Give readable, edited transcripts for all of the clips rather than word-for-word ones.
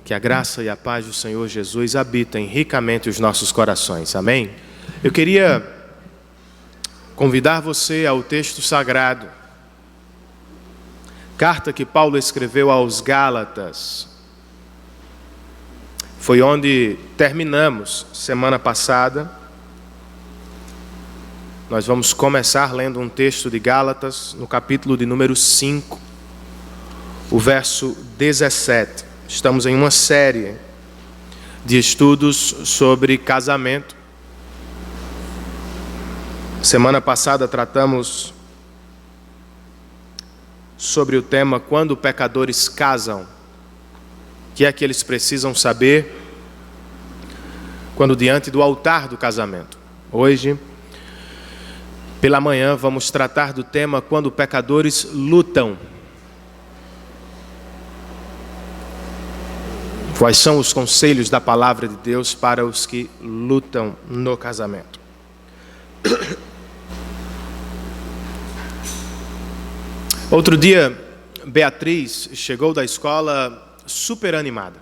Que a graça e a paz do Senhor Jesus habitem ricamente os nossos corações. Amém? Eu queria convidar você ao texto sagrado. Carta que Paulo escreveu aos Gálatas. Foi onde terminamos semana passada. Nós vamos começar lendo um texto de Gálatas, no capítulo de número 5, o verso 17. Estamos em uma série de estudos sobre casamento. Semana passada tratamos sobre o tema quando pecadores casam. O que é que eles precisam saber quando diante do altar do casamento? Hoje, pela manhã, vamos tratar do tema quando pecadores lutam. Quais são os conselhos da palavra de Deus para os que lutam no casamento? Outro dia, Beatriz chegou da escola super animada.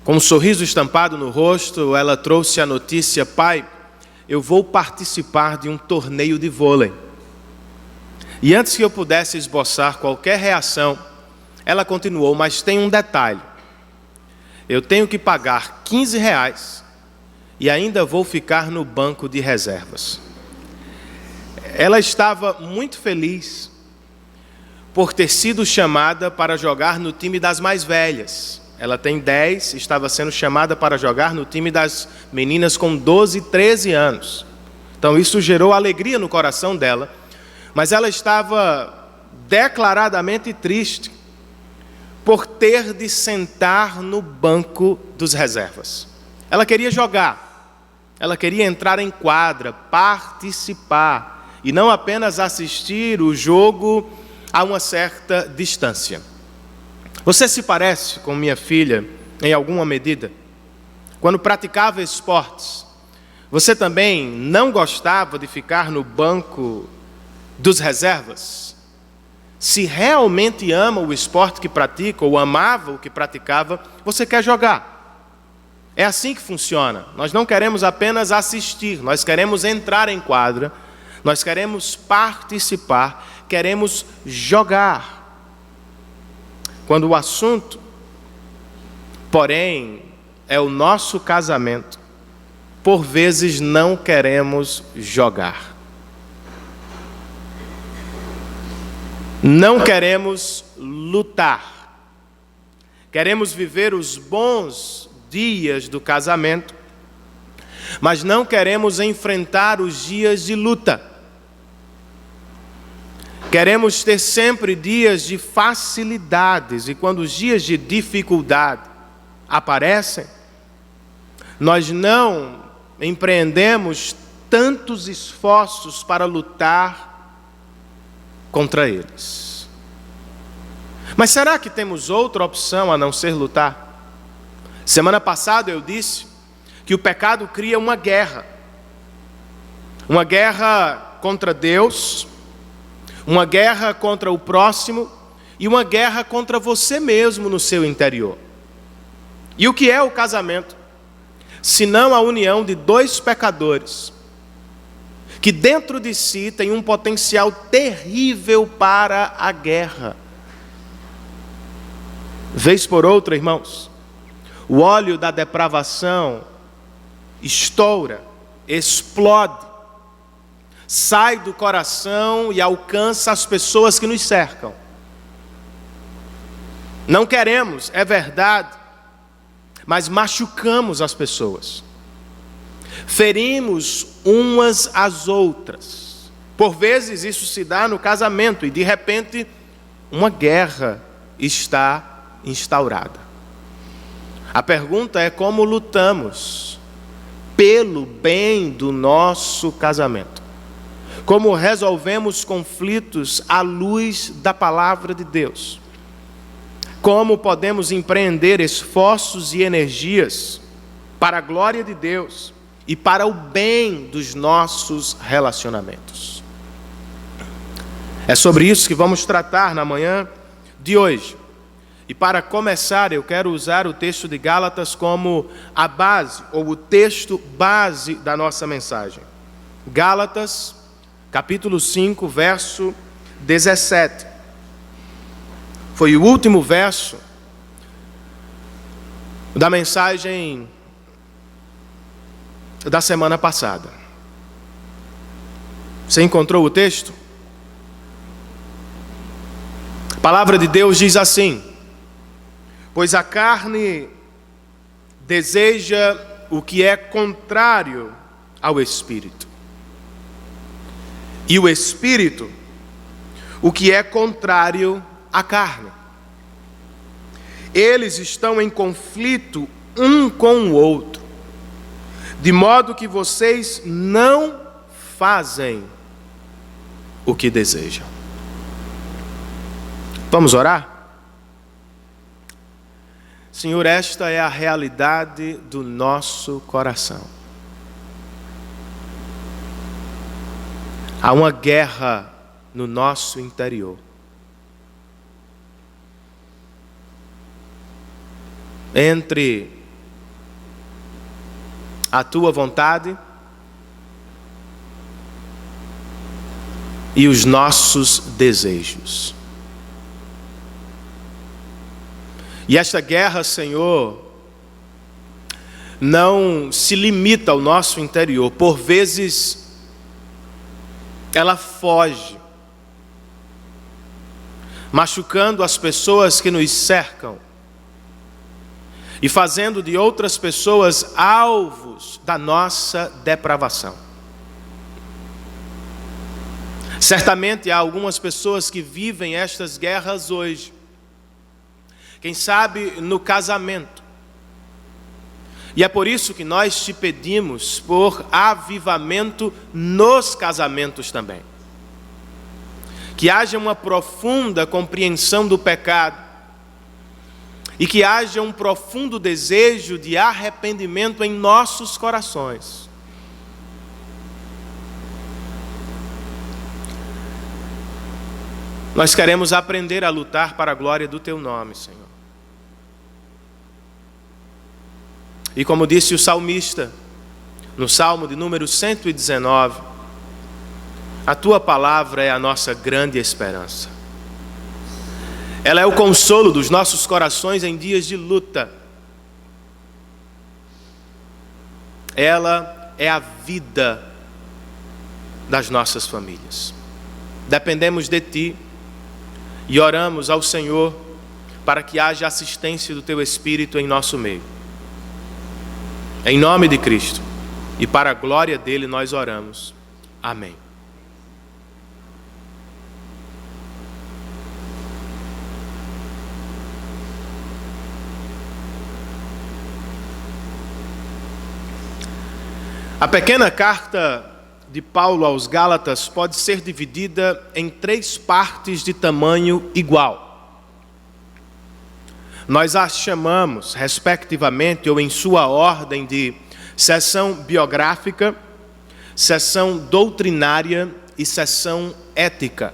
Com um sorriso estampado no rosto, ela trouxe a notícia: pai, eu vou participar de um torneio de vôlei. E antes que eu pudesse esboçar qualquer reação, ela continuou: mas tem um detalhe. Eu tenho que pagar R$15 e ainda vou ficar no banco de reservas. Ela estava muito feliz por ter sido chamada para jogar no time das mais velhas. Ela tem 10, estava sendo chamada para jogar no time das meninas com 12, 13 anos. Então isso gerou alegria no coração dela, mas ela estava declaradamente triste por ter de sentar no banco dos reservas. Ela queria jogar, ela queria entrar em quadra, participar, e não apenas assistir o jogo a uma certa distância. Você se parece com minha filha em alguma medida? Quando praticava esportes, você também não gostava de ficar no banco dos reservas? Se realmente ama o esporte que pratica, ou amava o que praticava, você quer jogar. É assim que funciona. Nós não queremos apenas assistir, nós queremos entrar em quadra, nós queremos participar, queremos jogar. Quando o assunto, porém, é o nosso casamento, por vezes não queremos jogar. Não queremos lutar. Queremos viver os bons dias do casamento, mas não queremos enfrentar os dias de luta. Queremos ter sempre dias de facilidades, e quando os dias de dificuldade aparecem, nós não empreendemos tantos esforços para lutar contra eles. Mas será que temos outra opção a não ser lutar? Semana passada eu disse que o pecado cria uma guerra contra Deus, uma guerra contra o próximo e uma guerra contra você mesmo no seu interior. E o que é o casamento? Senão a união de dois pecadores que dentro de si tem um potencial terrível para a guerra. Vez por outra, irmãos, o óleo da depravação estoura, explode, sai do coração e alcança as pessoas que nos cercam. Não queremos, é verdade, mas machucamos as pessoas. Ferimos umas às outras. Por vezes isso se dá no casamento e de repente uma guerra está instaurada. A pergunta é como lutamos pelo bem do nosso casamento. Como resolvemos conflitos à luz da palavra de Deus. Como podemos empreender esforços e energias para a glória de Deus e para o bem dos nossos relacionamentos. É sobre isso que vamos tratar na manhã de hoje. E para começar, eu quero usar o texto de Gálatas como a base, ou o texto base da nossa mensagem. Gálatas, capítulo 5, verso 17. Foi o último verso da mensagem da semana passada. Você encontrou o texto? A palavra de Deus diz assim: pois a carne deseja o que é contrário ao Espírito, e o Espírito o que é contrário à carne. Eles estão em conflito um com o outro, de modo que vocês não fazem o que desejam. Vamos orar? Senhor, esta é a realidade do nosso coração. Há uma guerra no nosso interior. Entre a tua vontade e os nossos desejos. E esta guerra, Senhor, não se limita ao nosso interior. Por vezes, ela foge, machucando as pessoas que nos cercam e fazendo de outras pessoas alvos da nossa depravação. Certamente há algumas pessoas que vivem estas guerras hoje. Quem sabe no casamento. E é por isso que nós te pedimos por avivamento nos casamentos também. Que haja uma profunda compreensão do pecado e que haja um profundo desejo de arrependimento em nossos corações. Nós queremos aprender a lutar para a glória do teu nome, Senhor. E como disse o salmista, no Salmo de número 119, a tua palavra é a nossa grande esperança. Ela é o consolo dos nossos corações em dias de luta. Ela é a vida das nossas famílias. Dependemos de ti e oramos ao Senhor para que haja assistência do teu Espírito em nosso meio. Em nome de Cristo e para a glória dele nós oramos. Amém. A pequena carta de Paulo aos Gálatas pode ser dividida em 3 partes de tamanho igual. Nós as chamamos, respectivamente, ou em sua ordem, de seção biográfica, seção doutrinária e seção ética.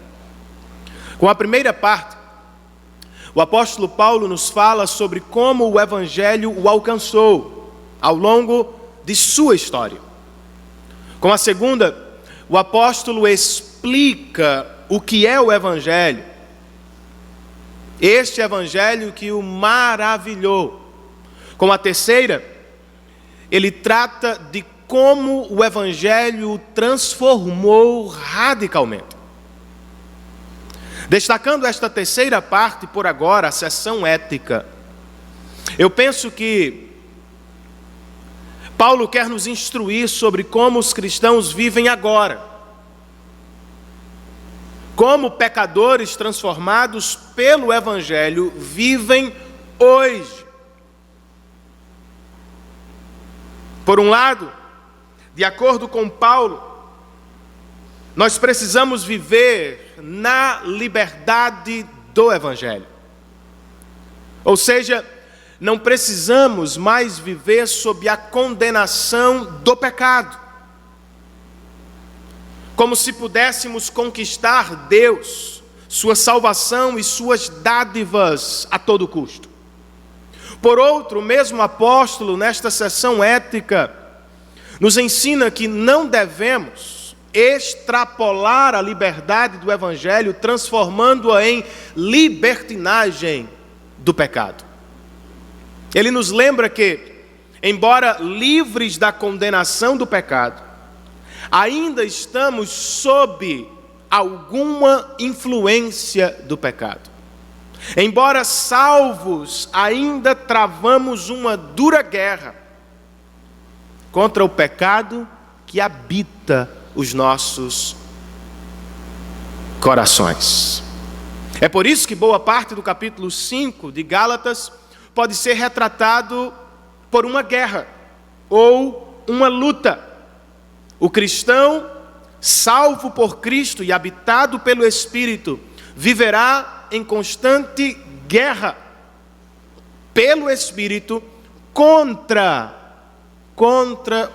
Com a primeira parte, o apóstolo Paulo nos fala sobre como o Evangelho o alcançou ao longo de sua história. Com a segunda, o apóstolo explica o que é o Evangelho. Este Evangelho que o maravilhou. Com a terceira, ele trata de como o Evangelho o transformou radicalmente. Destacando esta terceira parte por agora, a seção ética, eu penso que Paulo quer nos instruir sobre como os cristãos vivem agora. Como pecadores transformados pelo Evangelho vivem hoje. Por um lado, de acordo com Paulo, nós precisamos viver na liberdade do Evangelho. Ou seja, não precisamos mais viver sob a condenação do pecado. Como se pudéssemos conquistar Deus sua salvação e suas dádivas a todo custo. Por outro, o mesmo apóstolo, nesta sessão ética, nos ensina que não devemos extrapolar a liberdade do Evangelho, transformando-a em libertinagem do pecado. Ele nos lembra que, embora livres da condenação do pecado, ainda estamos sob alguma influência do pecado. Embora salvos, ainda travamos uma dura guerra contra o pecado que habita os nossos corações. É por isso que boa parte do capítulo 5 de Gálatas pode ser retratado por uma guerra ou uma luta. O cristão, salvo por Cristo e habitado pelo Espírito, viverá em constante guerra pelo Espírito contra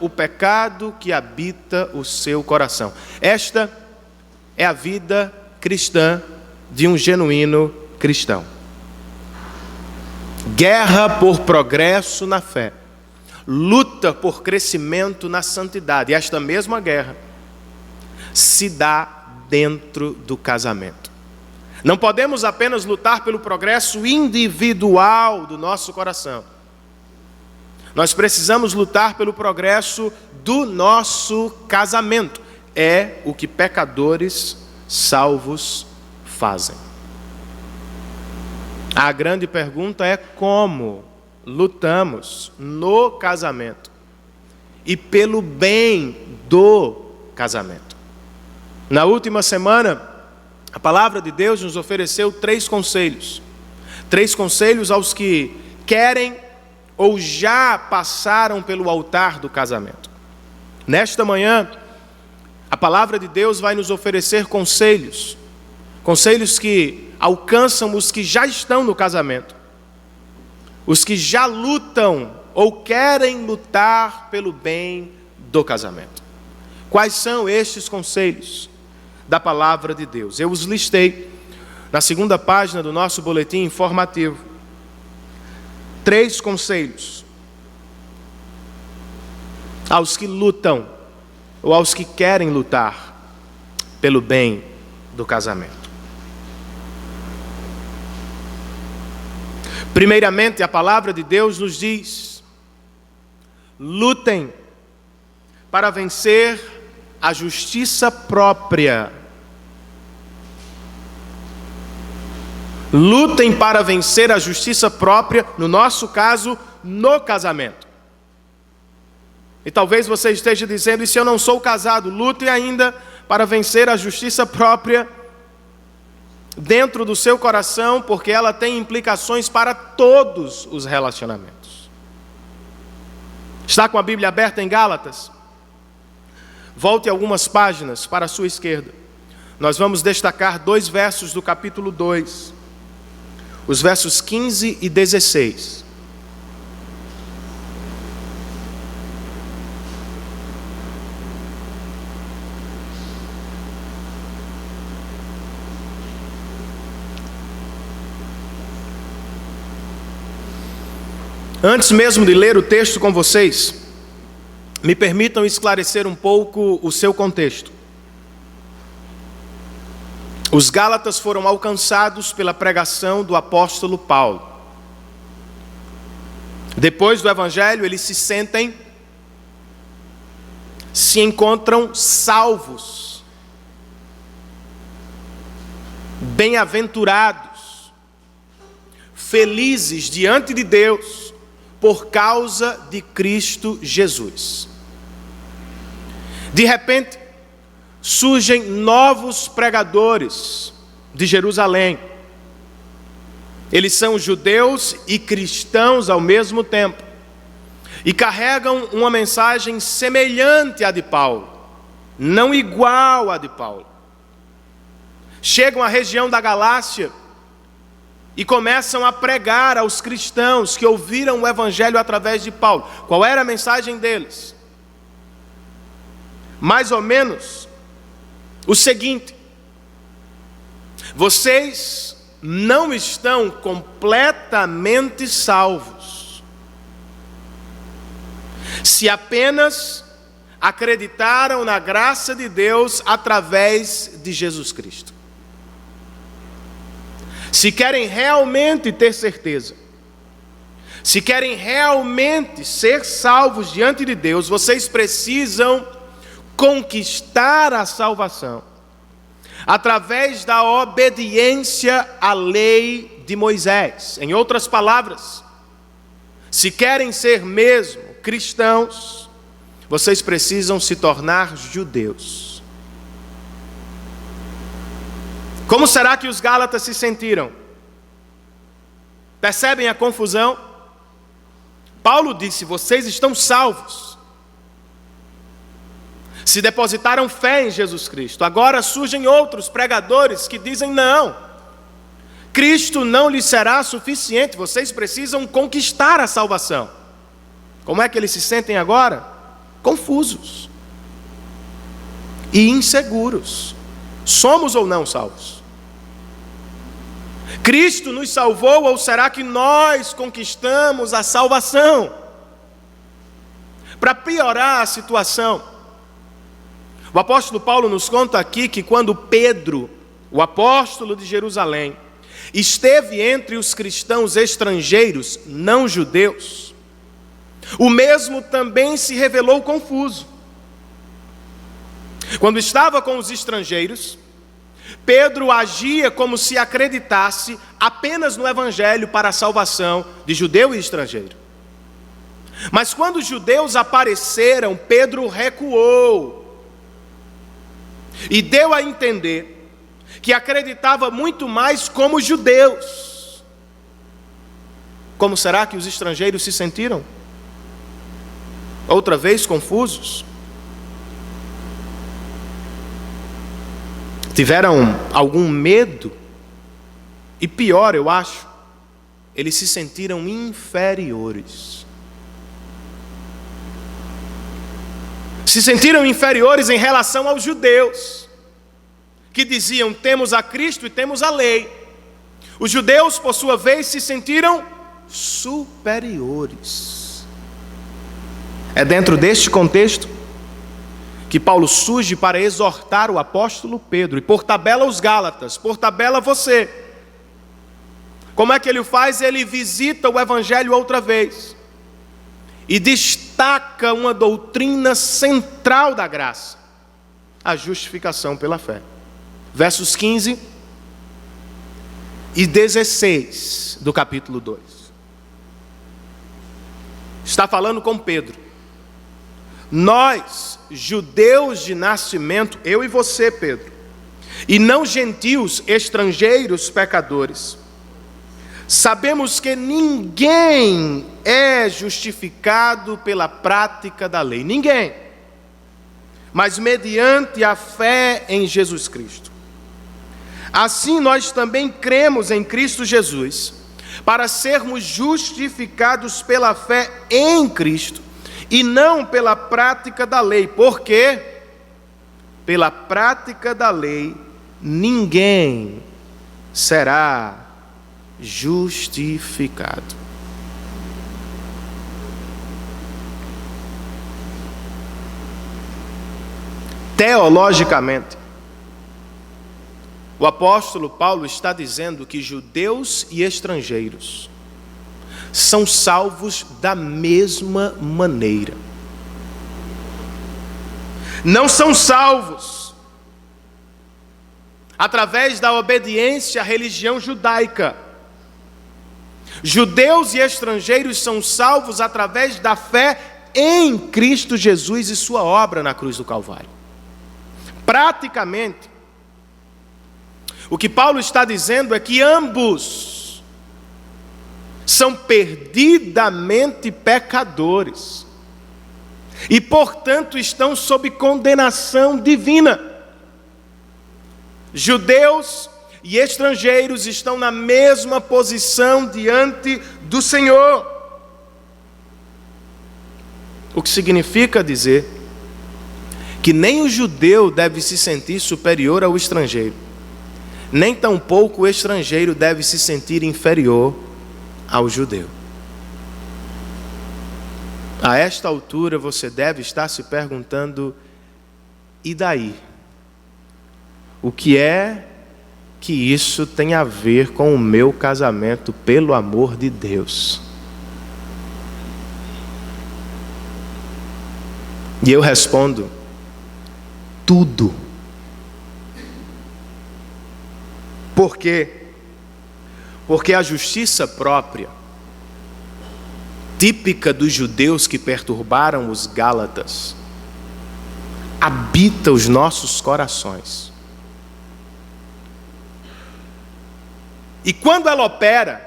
o pecado que habita o seu coração. Esta é a vida cristã de um genuíno cristão. Guerra por progresso na fé, luta por crescimento na santidade. E esta mesma guerra se dá dentro do casamento. Não podemos apenas lutar pelo progresso individual do nosso coração. Nós precisamos lutar pelo progresso do nosso casamento. É o que pecadores salvos fazem. A grande pergunta é como lutamos no casamento e pelo bem do casamento. Na última semana, a palavra de Deus nos ofereceu 3 conselhos. 3 conselhos aos que querem ou já passaram pelo altar do casamento. Nesta manhã, a palavra de Deus vai nos oferecer conselhos. Conselhos que alcançam os que já estão no casamento. Os que já lutam ou querem lutar pelo bem do casamento. Quais são estes conselhos da palavra de Deus? Eu os listei na 2ª página do nosso boletim informativo. 3 conselhos aos que lutam ou aos que querem lutar pelo bem do casamento. Primeiramente, a palavra de Deus nos diz: lutem para vencer a justiça própria. Lutem para vencer a justiça própria, no nosso caso, no casamento. E talvez você esteja dizendo: e se eu não sou casado? Lute ainda para vencer a justiça própria dentro do seu coração, porque ela tem implicações para todos os relacionamentos. Está com a Bíblia aberta em Gálatas? Volte algumas páginas para a sua esquerda. Nós vamos destacar 2 versos do capítulo 2. Os versos 15 e 16. Antes mesmo de ler o texto com vocês, me permitam esclarecer um pouco o seu contexto. Os Gálatas foram alcançados pela pregação do apóstolo Paulo. Depois do Evangelho, eles se encontram salvos, bem-aventurados, felizes diante de Deus, por causa de Cristo Jesus. De repente, surgem novos pregadores de Jerusalém. Eles são judeus e cristãos ao mesmo tempo, e carregam uma mensagem semelhante à de Paulo, não igual à de Paulo. Chegam à região da Galácia e começam a pregar aos cristãos que ouviram o Evangelho através de Paulo. Qual era a mensagem deles? Mais ou menos o seguinte: vocês não estão completamente salvos se apenas acreditaram na graça de Deus através de Jesus Cristo. Se querem realmente ter certeza, se querem realmente ser salvos diante de Deus, vocês precisam conquistar a salvação através da obediência à lei de Moisés. Em outras palavras, se querem ser mesmo cristãos, vocês precisam se tornar judeus. Como será que os gálatas se sentiram? Percebem a confusão? Paulo disse: vocês estão salvos, se depositaram fé em Jesus Cristo. Agora surgem outros pregadores que dizem: não, Cristo não lhes será suficiente, vocês precisam conquistar a salvação. Como é que eles se sentem agora? Confusos e inseguros. Somos ou não salvos? Cristo nos salvou ou será que nós conquistamos a salvação? Para piorar a situação, o apóstolo Paulo nos conta aqui que quando Pedro, o apóstolo de Jerusalém, esteve entre os cristãos estrangeiros, não judeus, o mesmo também se revelou confuso. Quando estava com os estrangeiros, Pedro agia como se acreditasse apenas no evangelho para a salvação de judeu e estrangeiro. Mas quando os judeus apareceram, Pedro recuou e deu a entender que acreditava muito mais como judeus. Como será que os estrangeiros se sentiram? Outra vez confusos? Tiveram algum medo? E pior, eu acho, eles se sentiram inferiores. Se sentiram inferiores em relação aos judeus, que diziam: temos a Cristo e temos a lei. Os judeus, por sua vez, se sentiram superiores. É dentro deste contexto que Paulo surge para exortar o apóstolo Pedro, e por tabela os gálatas, por tabela você. Como é que ele o faz? Ele visita o evangelho outra vez e destaca uma doutrina central da graça: a justificação pela fé. Versos 15 e 16 do capítulo 2. Está falando com Pedro. Nós, judeus de nascimento, eu e você, Pedro, e não gentios, estrangeiros, pecadores, sabemos que ninguém é justificado pela prática da lei, ninguém, mas mediante a fé em Jesus Cristo. Assim nós também cremos em Cristo Jesus, para sermos justificados pela fé em Cristo, e não pela prática da lei, porque pela prática da lei ninguém será justificado. Teologicamente, o apóstolo Paulo está dizendo que judeus e estrangeiros são salvos da mesma maneira. Não são salvos através da obediência à religião judaica. Judeus e estrangeiros são salvos através da fé em Cristo Jesus e sua obra na cruz do Calvário. Praticamente, o que Paulo está dizendo é que ambos são perdidamente pecadores e, portanto, estão sob condenação divina. Judeus e estrangeiros estão na mesma posição diante do Senhor. O que significa dizer que nem o judeu deve se sentir superior ao estrangeiro, nem tampouco o estrangeiro deve se sentir inferior ao judeu. A esta altura você deve estar se perguntando: e daí? O que é que isso tem a ver com o meu casamento, pelo amor de Deus? E eu respondo: tudo. Por quê? Porque a justiça própria, típica dos judeus que perturbaram os gálatas, habita os nossos corações. E quando ela opera,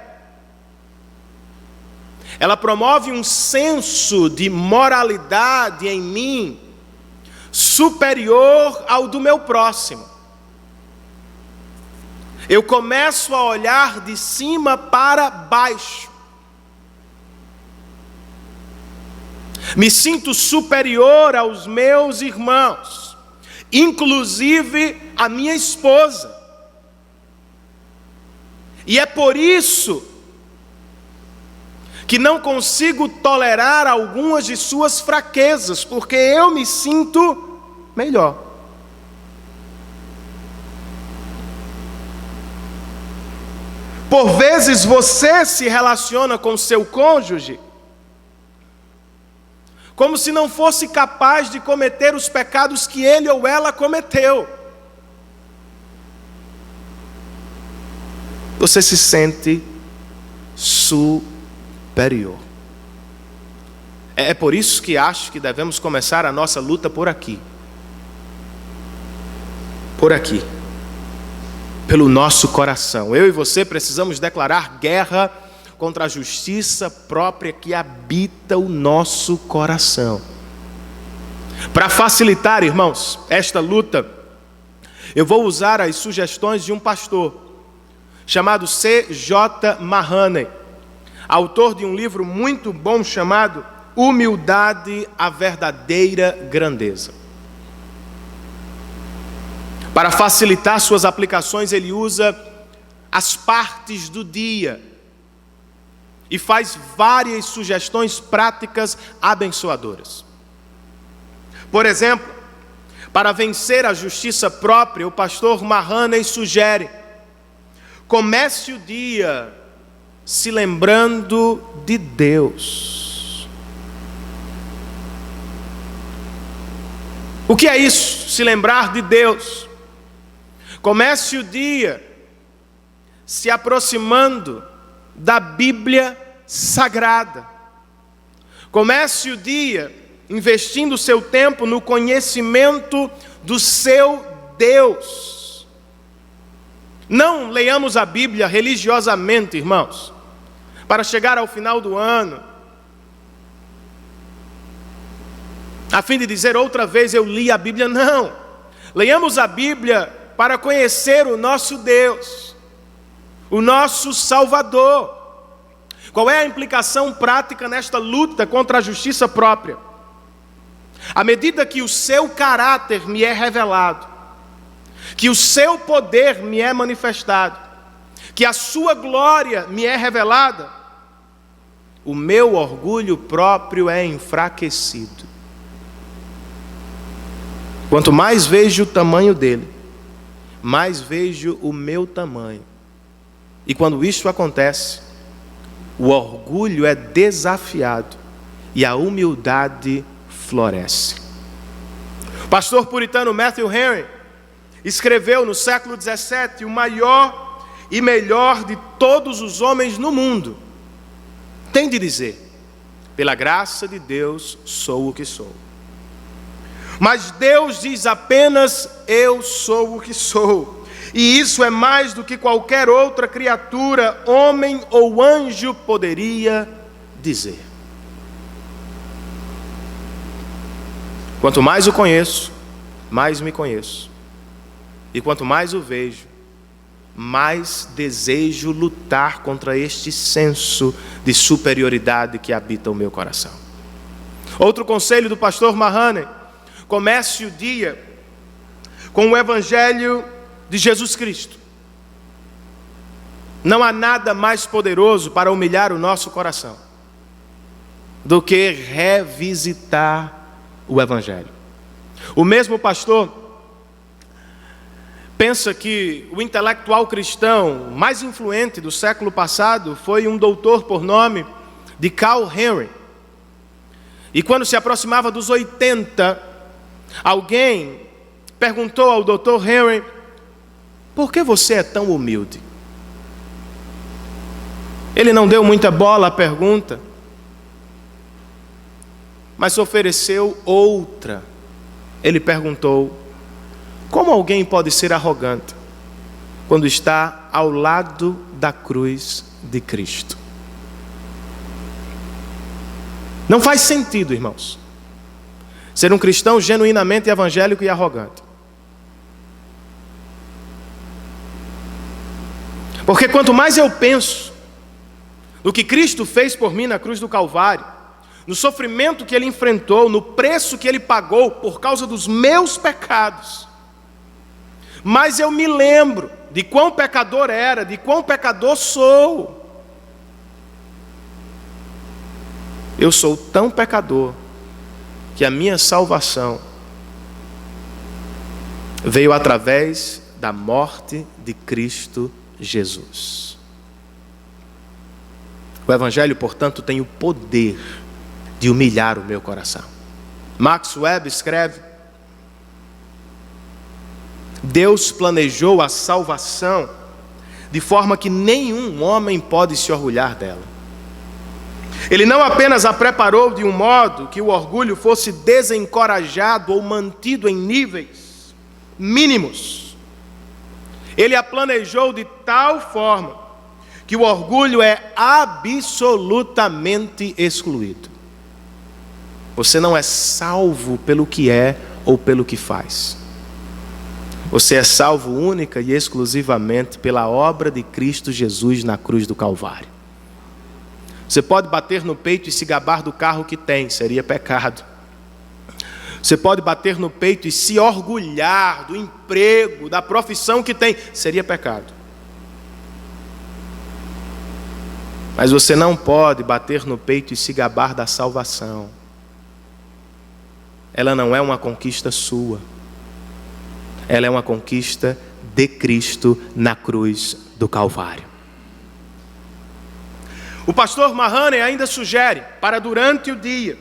ela promove um senso de moralidade em mim superior ao do meu próximo. Eu começo a olhar de cima para baixo. Me sinto superior aos meus irmãos, inclusive a minha esposa. E é por isso que não consigo tolerar algumas de suas fraquezas, porque eu me sinto melhor. Por vezes você se relaciona com seu cônjuge como se não fosse capaz de cometer os pecados que ele ou ela cometeu. Você se sente superior. É por isso que acho que devemos começar a nossa luta por aqui. Por aqui. Pelo nosso coração. Eu e você precisamos declarar guerra contra a justiça própria que habita o nosso coração. Para facilitar, irmãos, esta luta, eu vou usar as sugestões de um pastor chamado C.J. Mahaney, autor de um livro muito bom chamado Humildade, a Verdadeira Grandeza. Para facilitar suas aplicações, ele usa as partes do dia e faz várias sugestões práticas abençoadoras. Por exemplo, para vencer a justiça própria, o pastor Mahaney sugere: comece o dia se lembrando de Deus. O que é isso? Se lembrar de Deus. Comece o dia se aproximando da Bíblia Sagrada. Comece o dia investindo o seu tempo no conhecimento do seu Deus. Não leiamos a Bíblia religiosamente, irmãos, para chegar ao final do ano, a fim de dizer outra vez eu li a Bíblia. Não. Leiamos a Bíblia para conhecer o nosso Deus, o nosso Salvador. Qual é a implicação prática nesta luta contra a justiça própria? À medida que o seu caráter me é revelado, que o seu poder me é manifestado, que a sua glória me é revelada, o meu orgulho próprio é enfraquecido. Quanto mais vejo o tamanho dele, mais vejo o meu tamanho. E quando isso acontece, o orgulho é desafiado e a humildade floresce. O pastor puritano Matthew Henry escreveu no século XVII: o maior e melhor de todos os homens no mundo tem de dizer: pela graça de Deus sou o que sou. Mas Deus diz apenas: eu sou o que sou. E isso é mais do que qualquer outra criatura, homem ou anjo, poderia dizer. Quanto mais o conheço, mais me conheço. E quanto mais o vejo, mais desejo lutar contra este senso de superioridade que habita o meu coração. Outro conselho do pastor Mahaney: comece o dia com o Evangelho de Jesus Cristo. Não há nada mais poderoso para humilhar o nosso coração do que revisitar o Evangelho. O mesmo pastor pensa que o intelectual cristão mais influente do século passado foi um doutor por nome de Carl Henry. E quando se aproximava dos 80, alguém perguntou ao doutor Henry: por que você é tão humilde? Ele não deu muita bola à pergunta, mas ofereceu outra. Ele perguntou: como alguém pode ser arrogante quando está ao lado da cruz de Cristo? Não faz sentido, irmãos, ser um cristão genuinamente evangélico e arrogante. Porque quanto mais eu penso no que Cristo fez por mim na cruz do Calvário, no sofrimento que Ele enfrentou, no preço que Ele pagou por causa dos meus pecados, mais eu me lembro de quão pecador era, de quão pecador sou. Eu sou tão pecador que a minha salvação veio através da morte de Cristo Jesus. O Evangelho, portanto, tem o poder de humilhar o meu coração. Max Webb escreve: Deus planejou a salvação de forma que nenhum homem pode se orgulhar dela. Ele não apenas a preparou de um modo que o orgulho fosse desencorajado ou mantido em níveis mínimos. Ele a planejou de tal forma que o orgulho é absolutamente excluído. Você não é salvo pelo que é ou pelo que faz. Você é salvo única e exclusivamente pela obra de Cristo Jesus na cruz do Calvário. Você pode bater no peito e se gabar do carro que tem, seria pecado. Você pode bater no peito e se orgulhar do emprego, da profissão que tem, seria pecado. Mas você não pode bater no peito e se gabar da salvação. Ela não é uma conquista sua. Ela é uma conquista de Cristo na cruz do Calvário. O pastor Mahoney ainda sugere para durante o dia,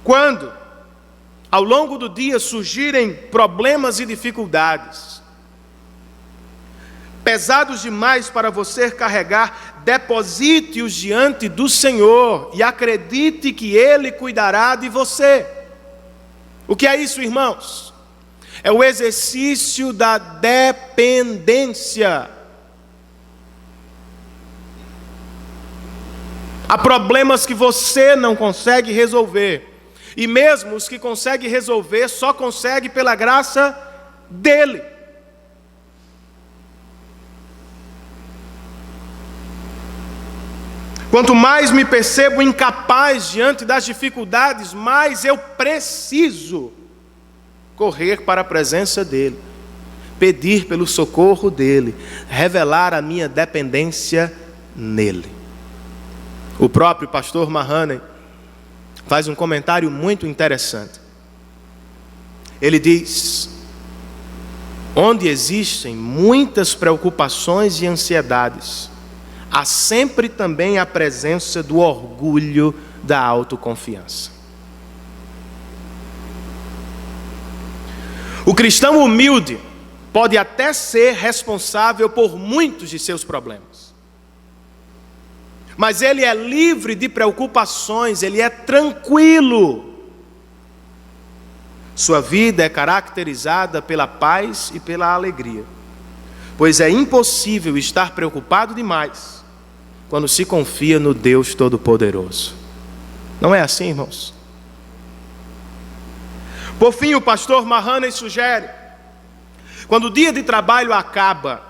quando ao longo do dia surgirem problemas e dificuldades, pesados demais para você carregar, deposite-os diante do Senhor e acredite que Ele cuidará de você. O que é isso, irmãos? É o exercício da dependência. Há problemas que você não consegue resolver. E mesmo os que consegue resolver, só consegue pela graça dEle. Quanto mais me percebo incapaz diante das dificuldades, mais eu preciso correr para a presença dEle, pedir pelo socorro dEle, revelar a minha dependência nele. O próprio pastor Mahoney faz um comentário muito interessante. Ele diz: onde existem muitas preocupações e ansiedades, há sempre também a presença do orgulho da autoconfiança. O cristão humilde pode até ser responsável por muitos de seus problemas, mas ele é livre de preocupações, ele é tranquilo. Sua vida é caracterizada pela paz e pela alegria, pois é impossível estar preocupado demais quando se confia no Deus Todo-Poderoso. Não é assim, irmãos? Por fim, o pastor Mahoney sugere: quando o dia de trabalho acaba,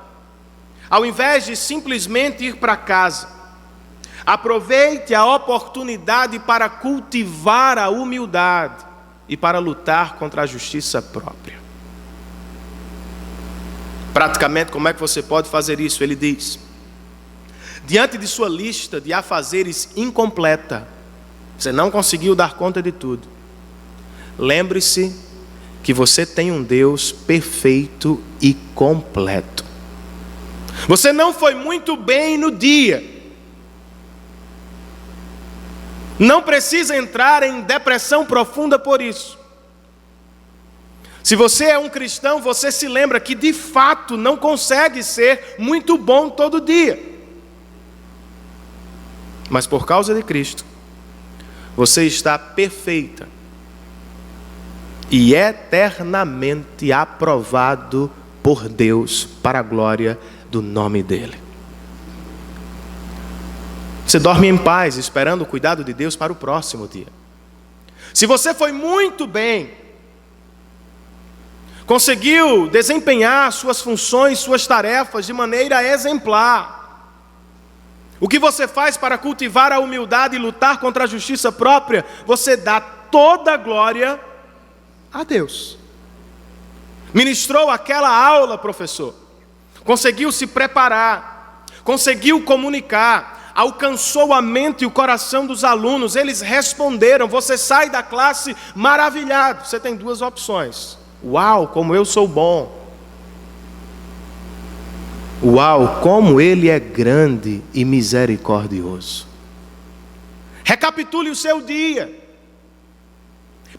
ao invés de simplesmente ir para casa, aproveite a oportunidade para cultivar a humildade e para lutar contra a justiça própria. Praticamente, como é que você pode fazer isso? Ele diz: diante de sua lista de afazeres incompleta, você não conseguiu dar conta de tudo, lembre-se que você tem um Deus perfeito e completo. Você não foi muito bem no dia. Não precisa entrar em depressão profunda por isso. Se você é um cristão, você se lembra que de fato não consegue ser muito bom todo dia. Mas por causa de Cristo, você está perfeita e eternamente aprovado por Deus para a glória do nome dele. Você dorme em paz, esperando o cuidado de Deus para o próximo dia. Se você foi muito bem, conseguiu desempenhar suas funções, suas tarefas de maneira exemplar, o que você faz para cultivar a humildade e lutar contra a justiça própria, você dá toda a glória a Deus. Ministrou aquela aula, professor, conseguiu se preparar, conseguiu comunicar, alcançou a mente e o coração dos alunos, eles responderam, você sai da classe maravilhado. Você tem duas opções: uau, como eu sou bom; uau, como ele é grande e misericordioso. Recapitule o seu dia,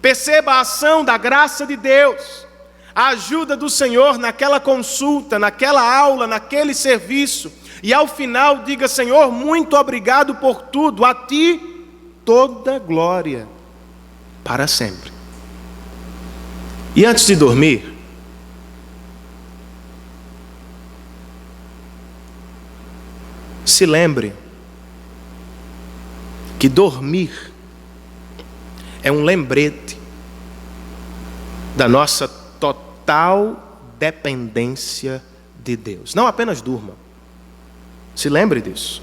perceba a ação da graça de Deus, a ajuda do Senhor naquela consulta, naquela aula, naquele serviço, e ao final diga: Senhor, muito obrigado por tudo, a ti toda glória para sempre. E antes de dormir, se lembre que dormir é um lembrete da nossa total dependência de Deus. Não apenas durma, se lembre disso.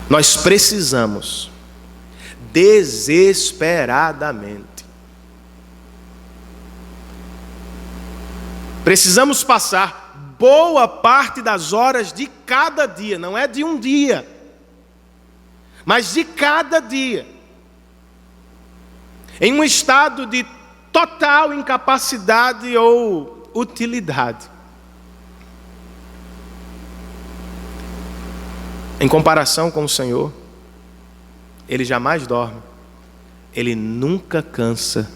Nós precisamos desesperadamente, precisamos passar boa parte das horas de cada dia, não é de um dia, mas de cada dia, em um estado de total incapacidade ou utilidade. Em comparação com o Senhor, Ele jamais dorme, Ele nunca cansa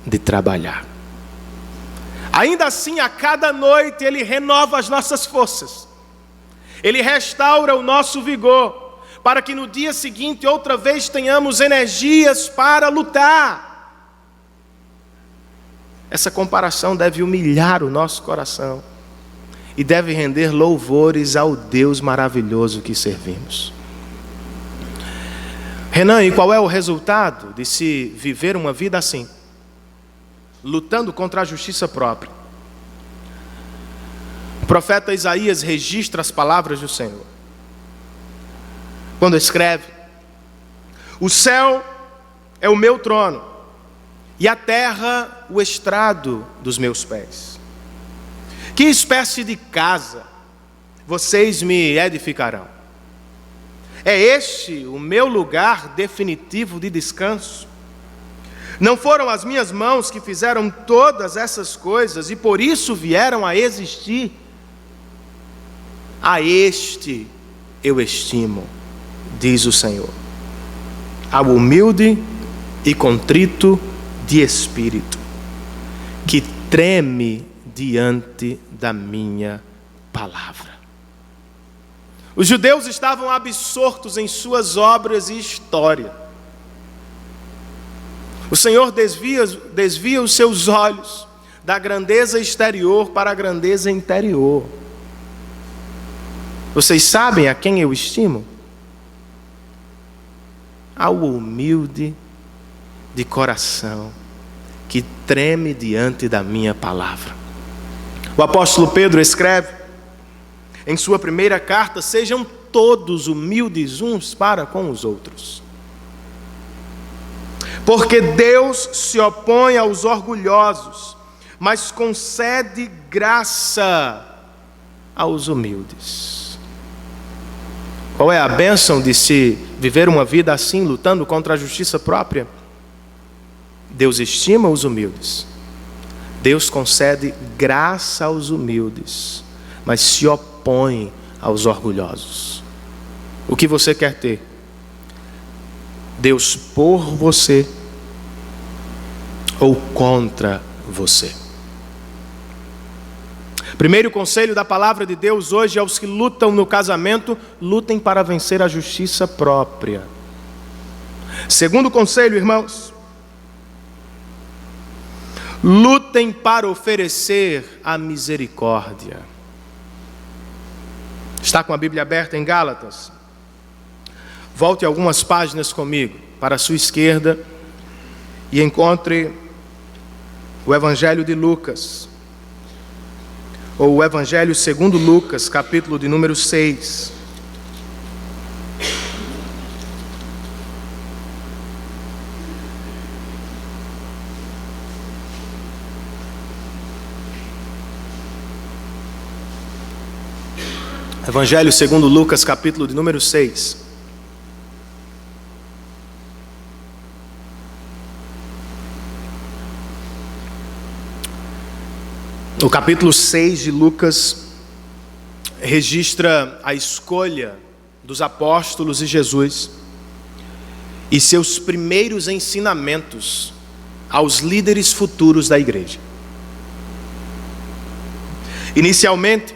de trabalhar. Ainda assim, a cada noite Ele renova as nossas forças, Ele restaura o nosso vigor, para que no dia seguinte outra vez tenhamos energias para lutar. Essa comparação deve humilhar o nosso coração e deve render louvores ao Deus maravilhoso que servimos. Renan, e qual é o resultado de se viver uma vida assim? Lutando contra a justiça própria. O profeta Isaías registra as palavras do Senhor, quando escreve: o céu é o meu trono, e a terra o estrado dos meus pés. Que espécie de casa vocês me edificarão? É este o meu lugar definitivo de descanso? Não foram as minhas mãos que fizeram todas essas coisas e por isso vieram a existir? A este eu estimo, diz o Senhor, ao humilde e contrito de espírito, que treme diante da minha palavra. Os judeus estavam absortos em suas obras e história. O Senhor desvia os seus olhos da grandeza exterior para a grandeza interior. Vocês sabem a quem eu estimo? Ao humilde de coração, que treme diante da minha palavra. O apóstolo Pedro escreve em sua primeira carta: sejam todos humildes uns para com os outros, porque Deus se opõe aos orgulhosos, mas concede graça aos humildes. Qual é a bênção de se viver uma vida assim, lutando contra a justiça própria? Deus estima os humildes. Deus concede graça aos humildes, mas se opõe aos orgulhosos. O que você quer ter? Deus por você ou contra você? Primeiro conselho da palavra de Deus hoje aos que lutam no casamento: lutem para vencer a justiça própria. Segundo conselho, irmãos: lutem para oferecer a misericórdia. Está com a Bíblia aberta em Gálatas? Volte algumas páginas comigo para a sua esquerda e encontre o Evangelho de Lucas, ou o Evangelho segundo Lucas, capítulo de número 6. Evangelho segundo Lucas, capítulo de número 6. O capítulo 6 de Lucas registra a escolha dos apóstolos e Jesus e seus primeiros ensinamentos aos líderes futuros da igreja. Inicialmente,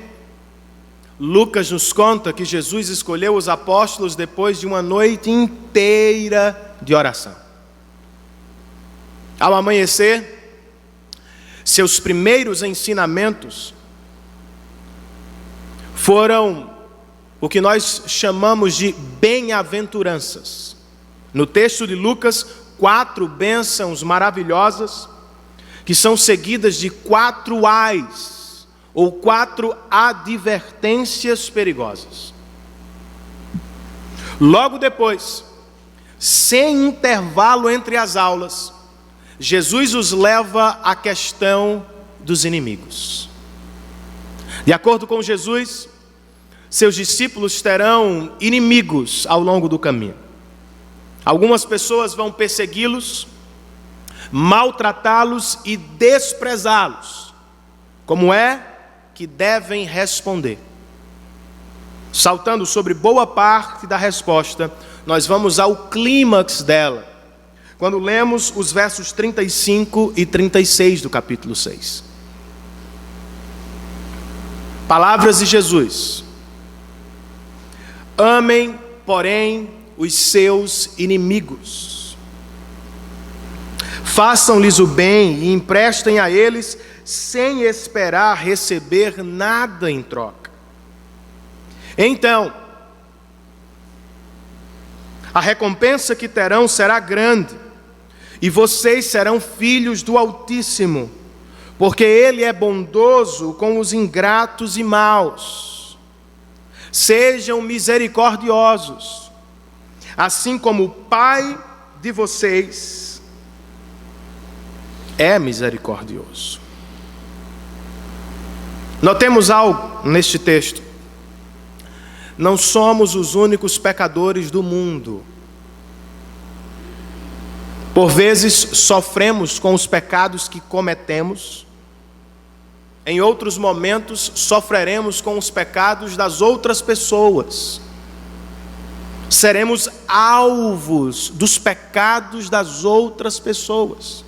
Lucas nos conta que Jesus escolheu os apóstolos depois de uma noite inteira de oração. Ao amanhecer, seus primeiros ensinamentos foram o que nós chamamos de bem-aventuranças. No texto de Lucas, 4 bênçãos maravilhosas, que são seguidas de 4 ais, ou 4 advertências perigosas. Logo depois, sem intervalo entre as aulas, Jesus os leva à questão dos inimigos. De acordo com Jesus, seus discípulos terão inimigos ao longo do caminho. Algumas pessoas vão persegui-los, maltratá-los e desprezá-los. Como é que devem responder? Saltando sobre boa parte da resposta, nós vamos ao clímax dela, quando lemos os versos 35 e 36 do capítulo 6. Palavras de Jesus: amem, porém, os seus inimigos. Façam-lhes o bem e emprestem a eles, sem esperar receber nada em troca. Então, a recompensa que terão será grande, e vocês serão filhos do Altíssimo, porque Ele é bondoso com os ingratos e maus. Sejam misericordiosos, assim como o Pai de vocês é misericordioso. Notemos algo neste texto: não somos os únicos pecadores do mundo. Por vezes sofremos com os pecados que cometemos. Em outros momentos sofreremos com os pecados das outras pessoas. Seremos alvos dos pecados das outras pessoas.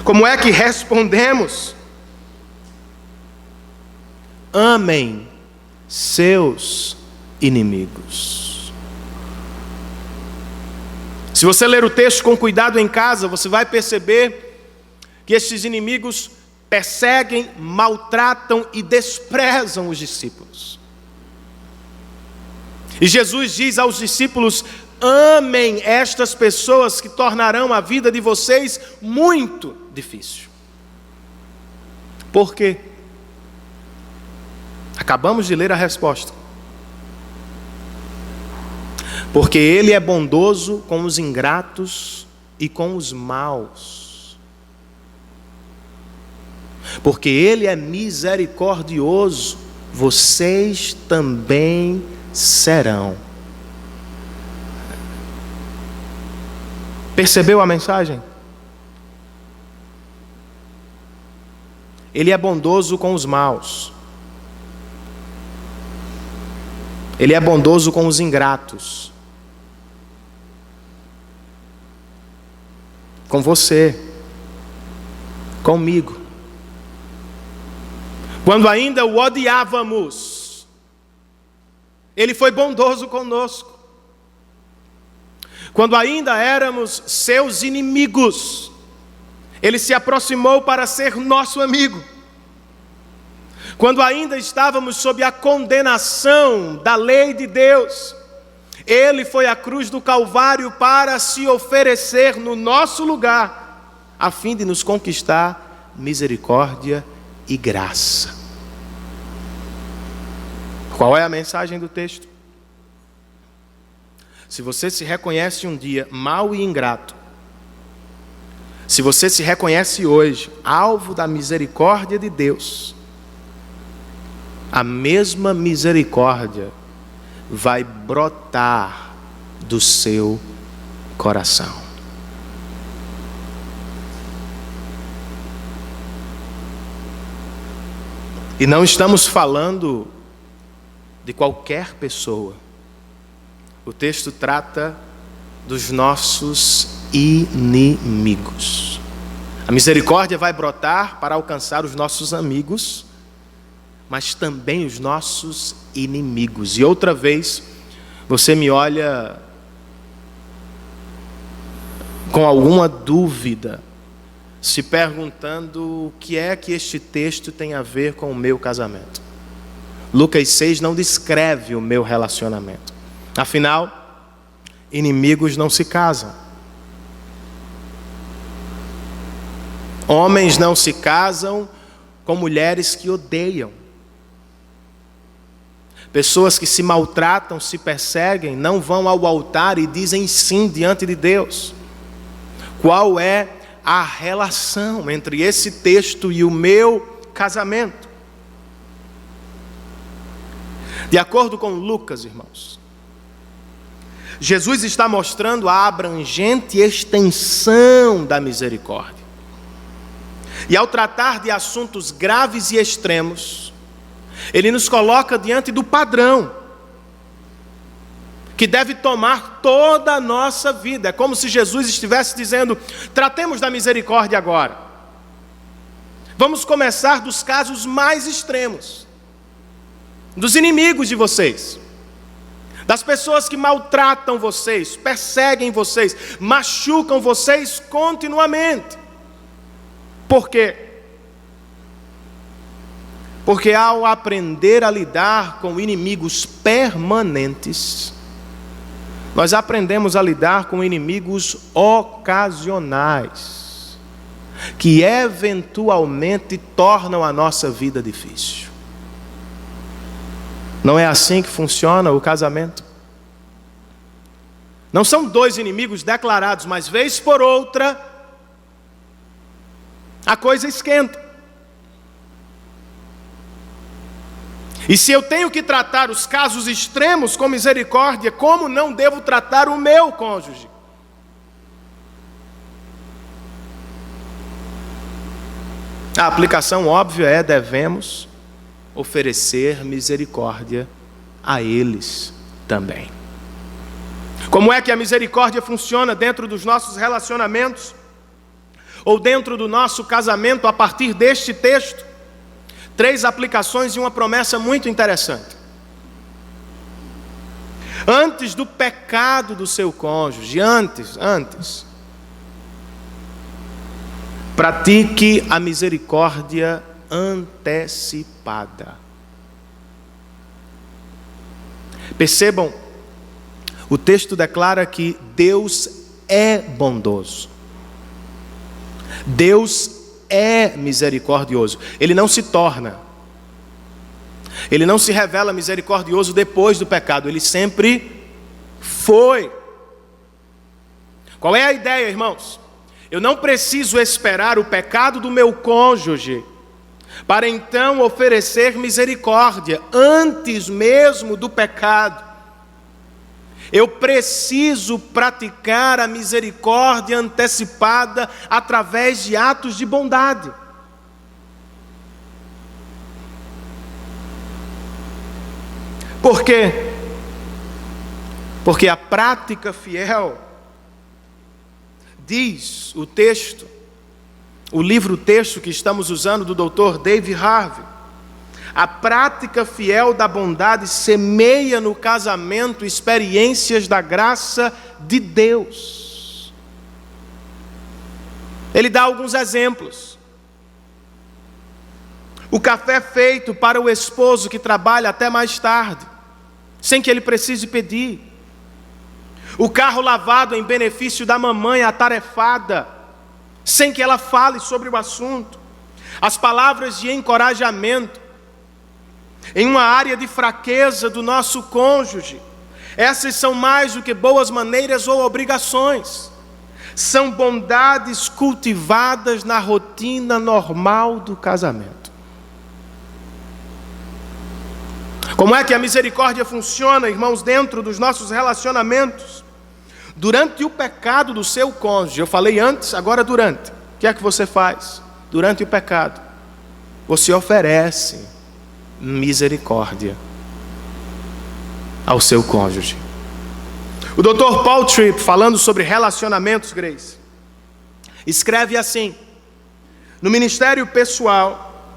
Como é que respondemos? Amem seus inimigos. Se você ler o texto com cuidado em casa, você vai perceber que estes inimigos perseguem, maltratam e desprezam os discípulos. E Jesus diz aos discípulos: amem estas pessoas que tornarão a vida de vocês muito difícil. Por quê? Acabamos de ler a resposta. Porque Ele é bondoso com os ingratos e com os maus. Porque Ele é misericordioso, vocês também serão. Percebeu a mensagem? Ele é bondoso com os maus. Ele é bondoso com os ingratos. Com você. Comigo. Quando ainda o odiávamos, Ele foi bondoso conosco. Quando ainda éramos seus inimigos, Ele se aproximou para ser nosso amigo. Quando ainda estávamos sob a condenação da lei de Deus, Ele foi à cruz do Calvário para se oferecer no nosso lugar, a fim de nos conquistar misericórdia e graça. Qual é a mensagem do texto? Se você se reconhece um dia mau e ingrato, se você se reconhece hoje alvo da misericórdia de Deus, a mesma misericórdia vai brotar do seu coração. E não estamos falando de qualquer pessoa. O texto trata dos nossos inimigos. A misericórdia vai brotar para alcançar os nossos amigos, mas também os nossos inimigos. E outra vez, você me olha com alguma dúvida, se perguntando o que é que este texto tem a ver com o meu casamento. Lucas 6 não descreve o meu relacionamento. Afinal, inimigos não se casam. Homens não se casam com mulheres que odeiam. Pessoas que se maltratam, se perseguem, não vão ao altar e dizem sim diante de Deus. Qual é a relação entre esse texto e o meu casamento? De acordo com Lucas, irmãos, Jesus está mostrando a abrangente extensão da misericórdia. E ao tratar de assuntos graves e extremos, Ele nos coloca diante do padrão que deve tomar toda a nossa vida. É como se Jesus estivesse dizendo: tratemos da misericórdia agora. Vamos começar dos casos mais extremos, dos inimigos de vocês, das pessoas que maltratam vocês, perseguem vocês, machucam vocês continuamente. Por quê? Porque ao aprender a lidar com inimigos permanentes, nós aprendemos a lidar com inimigos ocasionais, que eventualmente tornam a nossa vida difícil. Não é assim que funciona o casamento? Não são dois inimigos declarados, mas vez por outra, a coisa esquenta. E se eu tenho que tratar os casos extremos com misericórdia, como não devo tratar o meu cônjuge? A aplicação óbvia é: devemos oferecer misericórdia a eles também. Como é que a misericórdia funciona dentro dos nossos relacionamentos? Ou dentro do nosso casamento, a partir deste texto? 3 aplicações e uma promessa muito interessante. Antes do pecado do seu cônjuge, antes, pratique a misericórdia antecipada. Percebam, o texto declara que Deus é bondoso. Deus é misericordioso. Ele não se torna. Ele não se revela misericordioso depois do pecado. Ele sempre foi. Qual é a ideia, irmãos? Eu não preciso esperar o pecado do meu cônjuge para então oferecer misericórdia antes mesmo do pecado. Eu preciso praticar a misericórdia antecipada através de atos de bondade. Por quê? Porque a prática fiel, diz o texto, o livro-texto que estamos usando do Dr. David Harvey, a prática fiel da bondade semeia no casamento experiências da graça de Deus. Ele dá alguns exemplos. O café feito para o esposo que trabalha até mais tarde, sem que ele precise pedir. O carro lavado em benefício da mamãe atarefada, sem que ela fale sobre o assunto. As palavras de encorajamento em uma área de fraqueza do nosso cônjuge. Essas são mais do que boas maneiras ou obrigações. São bondades cultivadas na rotina normal do casamento. Como é que a misericórdia funciona, irmãos, dentro dos nossos relacionamentos? Durante o pecado do seu cônjuge, eu falei antes, agora durante. O que é que você faz? Durante o pecado, você oferece misericórdia ao seu cônjuge. O Dr. Paul Tripp, falando sobre relacionamentos, Grace, escreve assim: no ministério pessoal,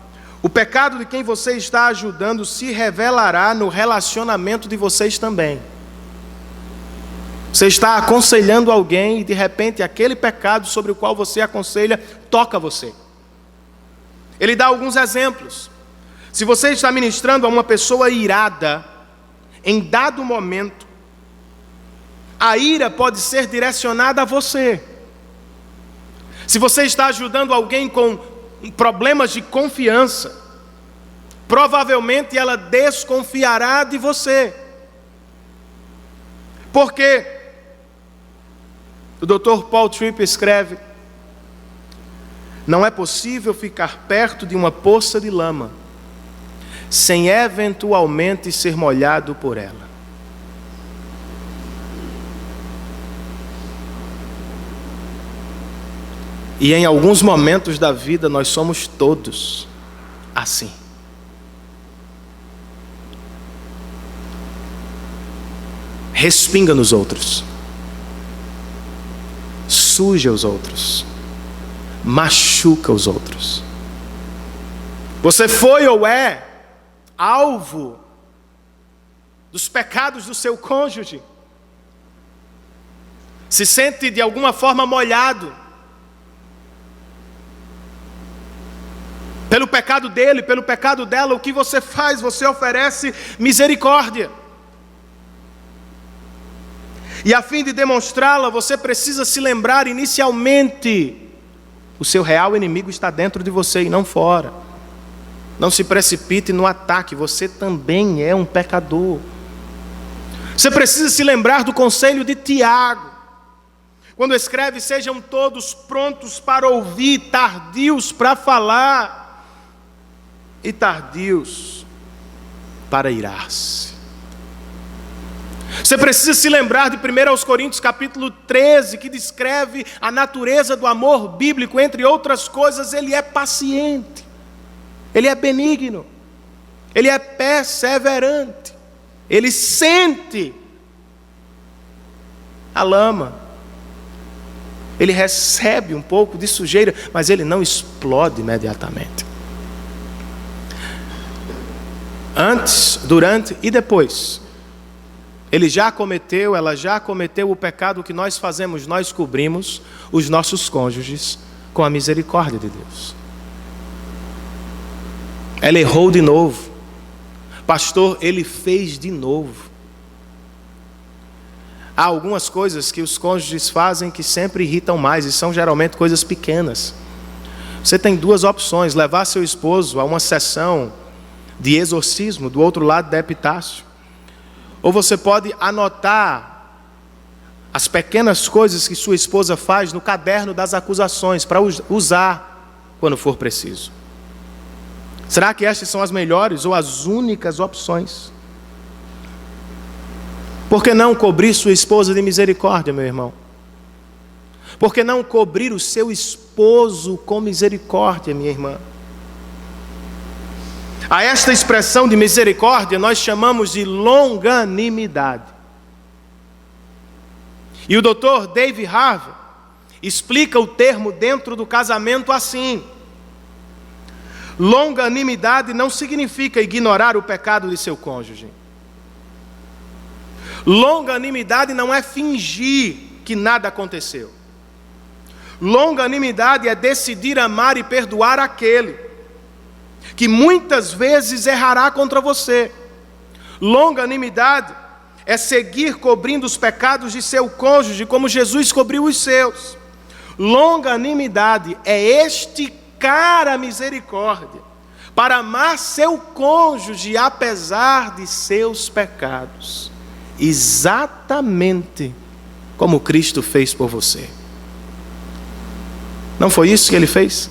o pecado de quem você está ajudando se revelará no relacionamento de vocês também. Você está aconselhando alguém e de repente aquele pecado sobre o qual você aconselha toca você. Ele dá alguns exemplos. Se você está ministrando a uma pessoa irada, em dado momento, a ira pode ser direcionada a você. Se você está ajudando alguém com problemas de confiança, provavelmente ela desconfiará de você. Porque o Dr. Paul Tripp escreve: não é possível ficar perto de uma poça de lama sem eventualmente ser molhado por ela. E em alguns momentos da vida nós somos todos assim. Respinga nos outros, suja os outros, machuca os outros. Você foi ou é alvo dos pecados do seu cônjuge? Se sente de alguma forma molhado pelo pecado dele, pelo pecado dela? O que você faz? Você oferece misericórdia. E a fim de demonstrá-la, você precisa se lembrar inicialmente: o seu real inimigo está dentro de você e não fora. Não se precipite no ataque, você também é um pecador. Você precisa se lembrar do conselho de Tiago, quando escreve: sejam todos prontos para ouvir, tardios para falar e tardios para irar-se. Você precisa se lembrar de 1 Coríntios capítulo 13, que descreve a natureza do amor bíblico. Entre outras coisas, ele é paciente, ele é benigno, ele é perseverante, ele sente a lama, ele recebe um pouco de sujeira, mas ele não explode imediatamente. Antes, durante e depois, ele já cometeu, ela já cometeu o pecado que nós fazemos, nós cobrimos os nossos cônjuges com a misericórdia de Deus. Ela errou de novo. Pastor, ele fez de novo. Há algumas coisas que os cônjuges fazem que sempre irritam mais, e são geralmente coisas pequenas. Você tem duas opções: levar seu esposo a uma sessão de exorcismo do outro lado da Epitácio, ou você pode anotar as pequenas coisas que sua esposa faz no caderno das acusações, para usar quando for preciso. Será que estas são as melhores ou as únicas opções? Por que não cobrir sua esposa de misericórdia, meu irmão? Por que não cobrir o seu esposo com misericórdia, minha irmã? A esta expressão de misericórdia nós chamamos de longanimidade. E o Dr. David Harvey explica o termo dentro do casamento assim: longanimidade não significa ignorar o pecado de seu cônjuge. Longanimidade não é fingir que nada aconteceu. Longanimidade é decidir amar e perdoar aquele que muitas vezes errará contra você. Longanimidade é seguir cobrindo os pecados de seu cônjuge como Jesus cobriu os seus. Longanimidade é esticar a misericórdia para amar seu cônjuge apesar de seus pecados, exatamente como Cristo fez por você. Não foi isso que ele fez?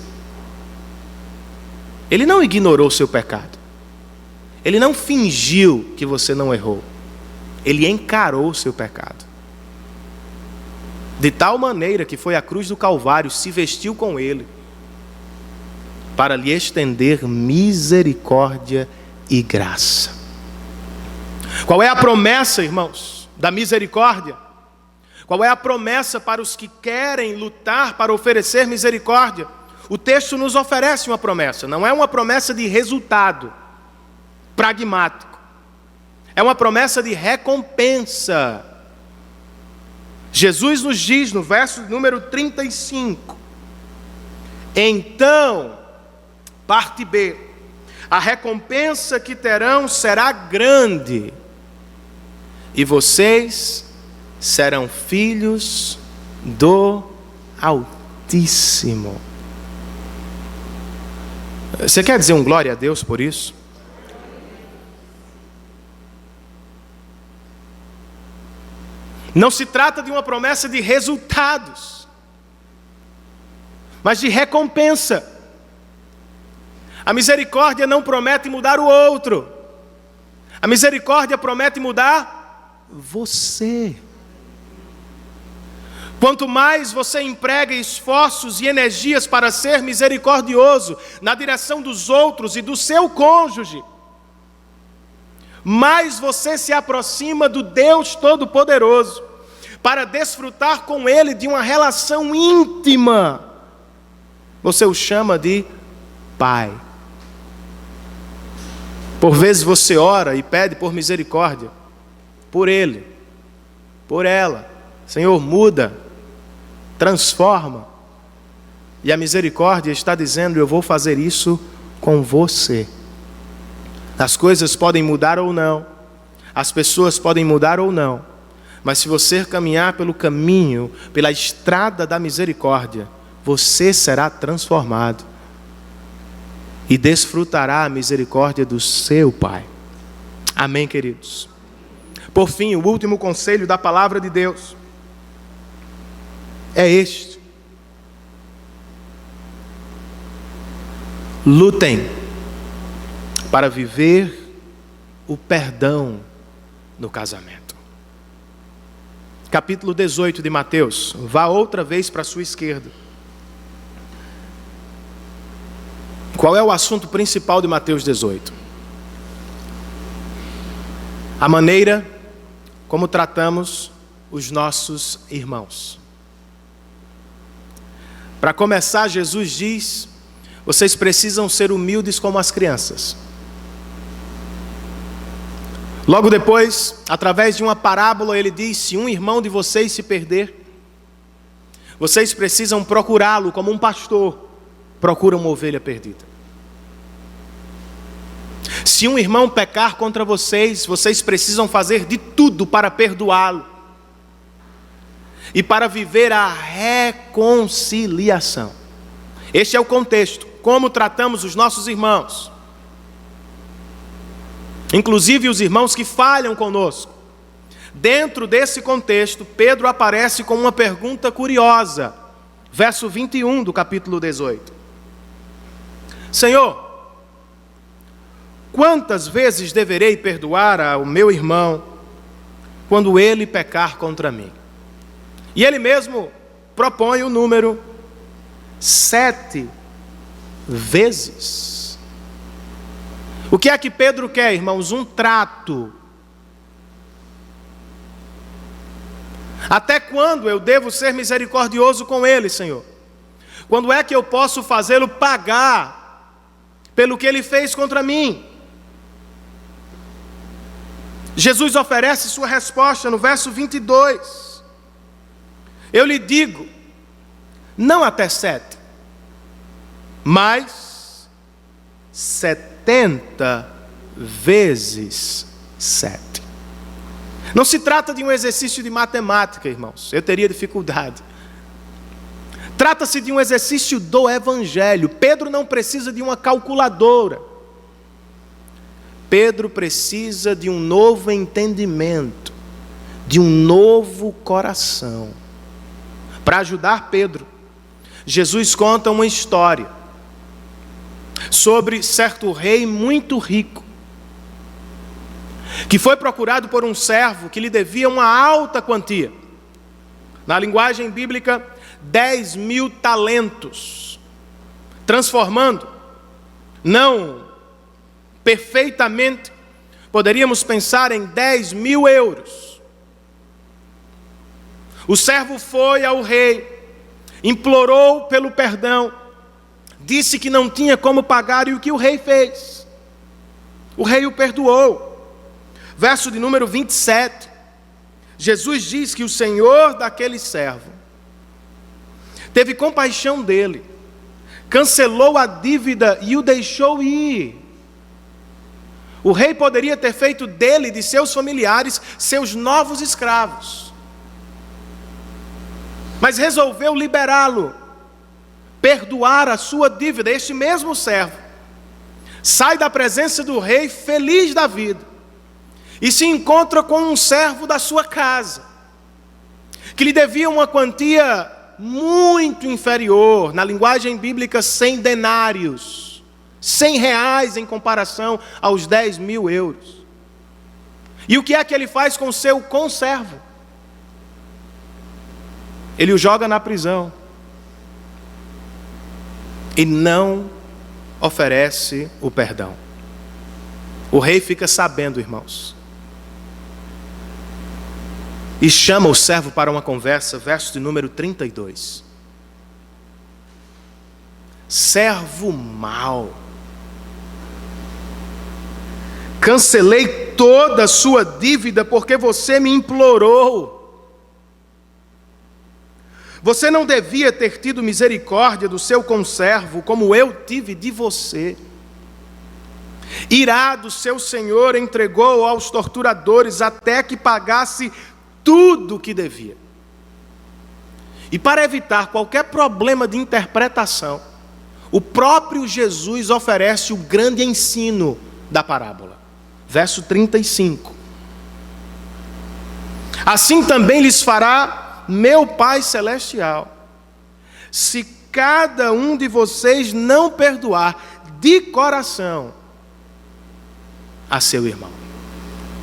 Ele não ignorou seu pecado. Ele não fingiu que você não errou. Ele encarou seu pecado. De tal maneira que foi à cruz do Calvário, se vestiu com ele, para lhe estender misericórdia e graça. Qual é a promessa, irmãos, da misericórdia? Qual é a promessa para os que querem lutar para oferecer misericórdia? O texto nos oferece uma promessa, não é uma promessa de resultado pragmático, é uma promessa de recompensa. Jesus nos diz no verso número 35, então, parte B, a recompensa que terão será grande, e vocês serão filhos do Altíssimo. Você quer dizer um glória a Deus por isso? Não se trata de uma promessa de resultados, mas de recompensa. A misericórdia não promete mudar o outro. A misericórdia promete mudar você. Quanto mais você emprega esforços e energias para ser misericordioso na direção dos outros e do seu cônjuge, mais você se aproxima do Deus Todo-Poderoso, para desfrutar com Ele de uma relação íntima. Você o chama de Pai. Por vezes você ora e pede por misericórdia, por ele, por ela. Senhor, muda, transforma. E a misericórdia está dizendo: eu vou fazer isso com você. As coisas podem mudar ou não, as pessoas podem mudar ou não, mas se você caminhar pelo caminho, pela estrada da misericórdia, você será transformado e desfrutará a misericórdia do seu Pai. Amém, queridos? Por fim, o último conselho da palavra de Deus é este: lutem para viver o perdão no casamento. Capítulo 18 de Mateus. Vá outra vez para a sua esquerda. Qual é o assunto principal de Mateus 18? A maneira como tratamos os nossos irmãos. Para começar, Jesus diz: vocês precisam ser humildes como as crianças. Logo depois, através de uma parábola, ele diz: se um irmão de vocês se perder, vocês precisam procurá-lo como um pastor procura uma ovelha perdida. Se um irmão pecar contra vocês, vocês precisam fazer de tudo para perdoá-lo e para viver a reconciliação. Este é o contexto, como tratamos os nossos irmãos, inclusive os irmãos que falham conosco. Dentro desse contexto, Pedro aparece com uma pergunta curiosa, verso 21 do capítulo 18. Senhor, quantas vezes deverei perdoar ao meu irmão quando ele pecar contra mim? E ele mesmo propõe o número 7 vezes. O que é que Pedro quer, irmãos? Um trato. Até quando eu devo ser misericordioso com ele, Senhor? Quando é que eu posso fazê-lo pagar pelo que ele fez contra mim? Jesus oferece sua resposta no verso 22. Eu lhe digo, não até 7, mas 70 vezes 7. Não se trata de um exercício de matemática, irmãos. Eu teria dificuldade. Trata-se de um exercício do Evangelho. Pedro não precisa de uma calculadora. Pedro precisa de um novo entendimento, de um novo coração. Para ajudar Pedro, Jesus conta uma história sobre certo rei muito rico, que foi procurado por um servo que lhe devia uma alta quantia. Na linguagem bíblica, 10.000 talentos, transformando, não perfeitamente, poderíamos pensar em 10.000 euros. O servo foi ao rei, implorou pelo perdão, disse que não tinha como pagar, e o que o rei fez? O rei o perdoou. Verso de número 27, Jesus diz que o Senhor daquele servo teve compaixão dele, cancelou a dívida e o deixou ir. O rei poderia ter feito dele e de seus familiares seus novos escravos, mas resolveu liberá-lo, perdoar a sua dívida. Este mesmo servo sai da presença do rei feliz da vida e se encontra com um servo da sua casa, que lhe devia uma quantia muito inferior, na linguagem bíblica 100 denários, 100 reais em comparação aos 10.000 euros. E o que é que ele faz com o seu conservo? Ele o joga na prisão e não oferece o perdão. O rei fica sabendo, irmãos, e chama o servo para uma conversa, verso de número 32. Servo mau, cancelei toda a sua dívida porque você me implorou. Você não devia ter tido misericórdia do seu conservo como eu tive de você. Irado, seu senhor entregou aos torturadores até que pagasse tudo o que devia. E para evitar qualquer problema de interpretação, o próprio Jesus oferece o grande ensino da parábola. Verso 35. Assim também lhes fará meu Pai Celestial, se cada um de vocês não perdoar de coração a seu irmão.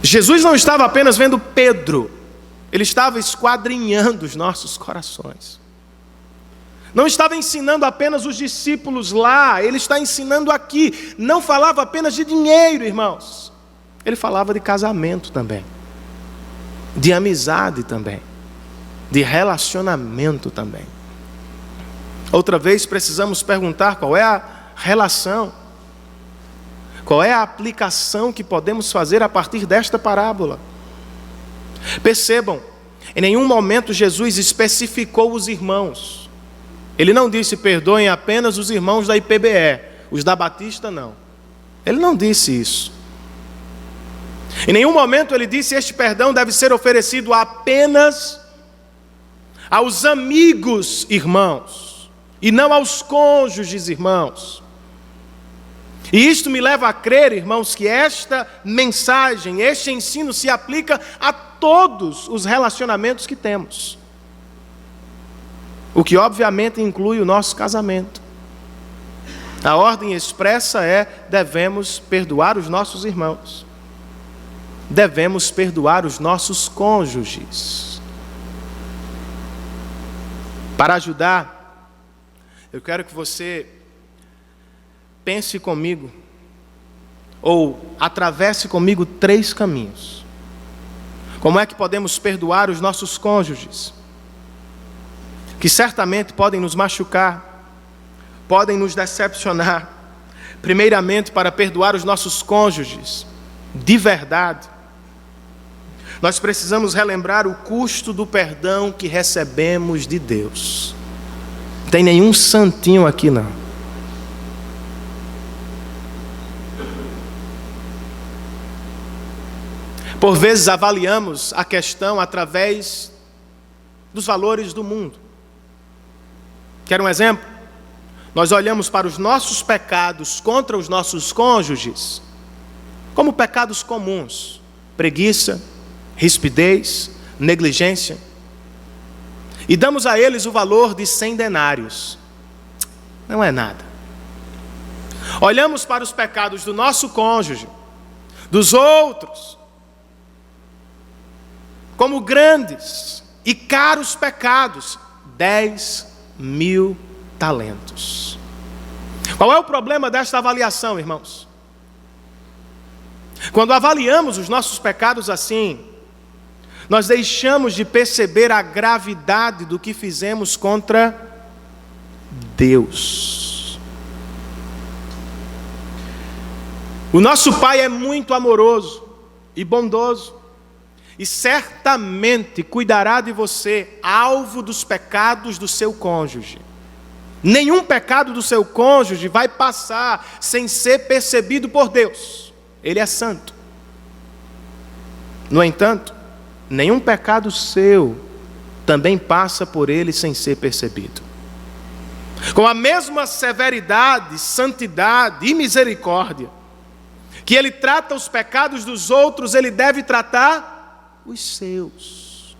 Jesus não estava apenas vendo Pedro, ele estava esquadrinhando os nossos corações. Não estava ensinando apenas os discípulos lá, ele está ensinando aqui. Não falava apenas de dinheiro, irmãos. Ele falava de casamento também, de amizade também, de relacionamento também. Outra vez precisamos perguntar qual é a relação, qual é a aplicação que podemos fazer a partir desta parábola. Percebam, em nenhum momento Jesus especificou os irmãos. Ele não disse perdoem apenas os irmãos da IPBE, os da Batista não. Ele não disse isso. Em nenhum momento ele disse este perdão deve ser oferecido apenas aos amigos irmãos e não aos cônjuges irmãos. E isto me leva a crer, irmãos, que esta mensagem, este ensino se aplica a todos os relacionamentos que temos. O que obviamente inclui o nosso casamento. A ordem expressa é: devemos perdoar os nossos irmãos. Devemos perdoar os nossos cônjuges. Para ajudar, eu quero que você pense comigo, ou atravesse comigo 3 caminhos. Como é que podemos perdoar os nossos cônjuges, que certamente podem nos machucar, podem nos decepcionar? Primeiramente, para perdoar os nossos cônjuges de verdade, nós precisamos relembrar o custo do perdão que recebemos de Deus. Não tem nenhum santinho aqui, não. Por vezes avaliamos a questão através dos valores do mundo. Quer um exemplo? Nós olhamos para os nossos pecados contra os nossos cônjuges como pecados comuns: preguiça, rispidez, negligência, e damos a eles o valor de 100 denários. Não é nada. Olhamos para os pecados do nosso cônjuge, dos outros, como grandes e caros pecados: 10.000 talentos. Qual é o problema desta avaliação, irmãos? Quando avaliamos os nossos pecados assim, nós deixamos de perceber a gravidade do que fizemos contra Deus. O nosso Pai é muito amoroso e bondoso, e certamente cuidará de você, alvo dos pecados do seu cônjuge. Nenhum pecado do seu cônjuge vai passar sem ser percebido por Deus. Ele é santo. No entanto, nenhum pecado seu também passa por ele sem ser percebido. Com a mesma severidade, santidade e misericórdia que ele trata os pecados dos outros, ele deve tratar os seus.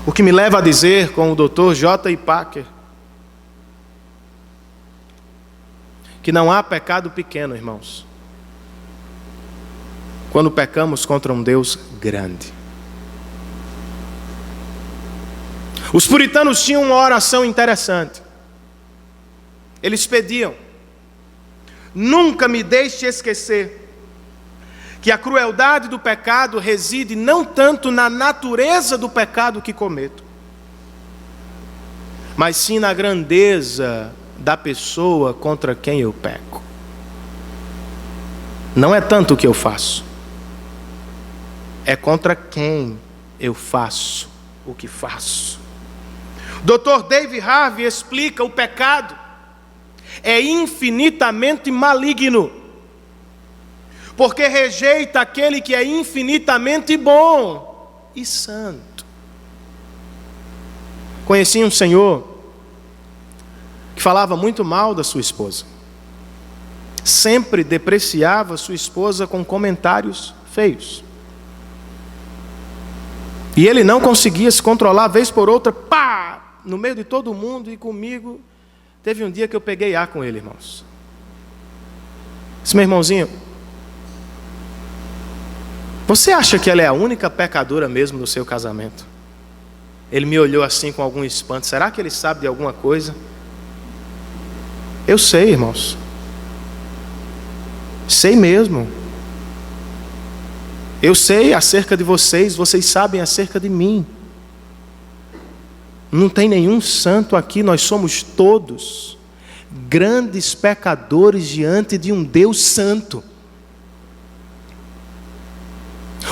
O que me leva a dizer, com o Dr. J. Packer, que não há pecado pequeno, irmãos, quando pecamos contra um Deus grande. Os puritanos tinham uma oração interessante. Eles pediam: nunca me deixe esquecer que a crueldade do pecado reside não tanto na natureza do pecado que cometo, mas sim na grandeza da pessoa contra quem eu peco. Não é tanto o que eu faço, é contra quem eu faço o que faço. Dr. David Harvey explica: o pecado é infinitamente maligno, porque rejeita aquele que é infinitamente bom e santo. Conheci um senhor que falava muito mal da sua esposa. Sempre depreciava sua esposa com comentários feios. E ele não conseguia se controlar, vez por outra, pá, no meio de todo mundo e comigo. Teve um dia que eu peguei ar com ele, irmãos. Disse: meu irmãozinho, você acha que ela é a única pecadora mesmo no seu casamento? Ele me olhou assim com algum espanto. Será que ele sabe de alguma coisa? Eu sei, irmãos. Sei mesmo. Eu sei acerca de vocês, vocês sabem acerca de mim. Não tem nenhum santo aqui, nós somos todos grandes pecadores diante de um Deus santo.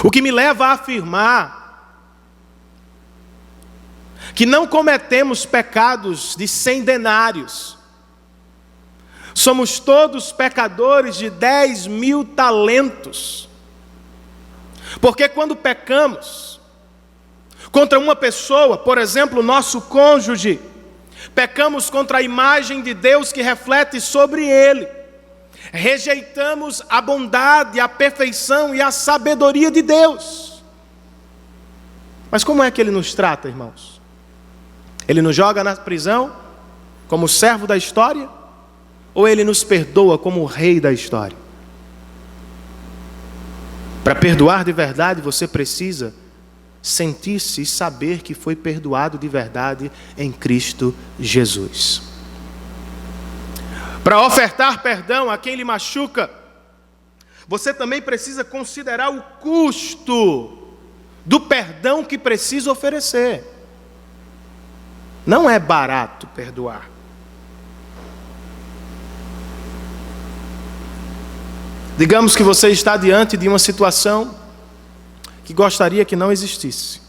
O que me leva a afirmar que não cometemos pecados de 100 denários. Somos todos pecadores de 10.000 talentos. Porque quando pecamos contra uma pessoa, por exemplo, nosso cônjuge, pecamos contra a imagem de Deus que reflete sobre ele. Rejeitamos a bondade, a perfeição e a sabedoria de Deus. Mas como é que ele nos trata, irmãos? Ele nos joga na prisão como servo da história, ou Ele nos perdoa como o rei da história? Para perdoar de verdade, você precisa sentir-se e saber que foi perdoado de verdade em Cristo Jesus. Para ofertar perdão a quem lhe machuca, você também precisa considerar o custo do perdão que precisa oferecer. Não é barato perdoar. Digamos que você está diante de uma situação que gostaria que não existisse,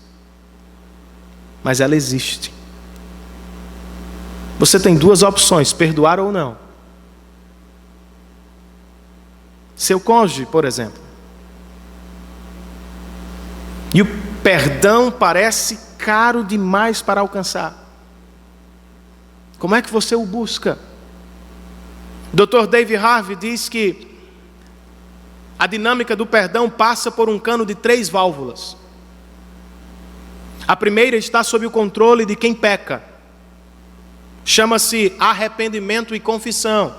mas ela existe. Você tem duas opções: perdoar ou não. Seu cônjuge, por exemplo. E o perdão parece caro demais para alcançar. Como é que você o busca? Dr. David Harvey diz que a dinâmica do perdão passa por um cano de 3 válvulas. A primeira está sob o controle de quem peca. Chama-se arrependimento e confissão.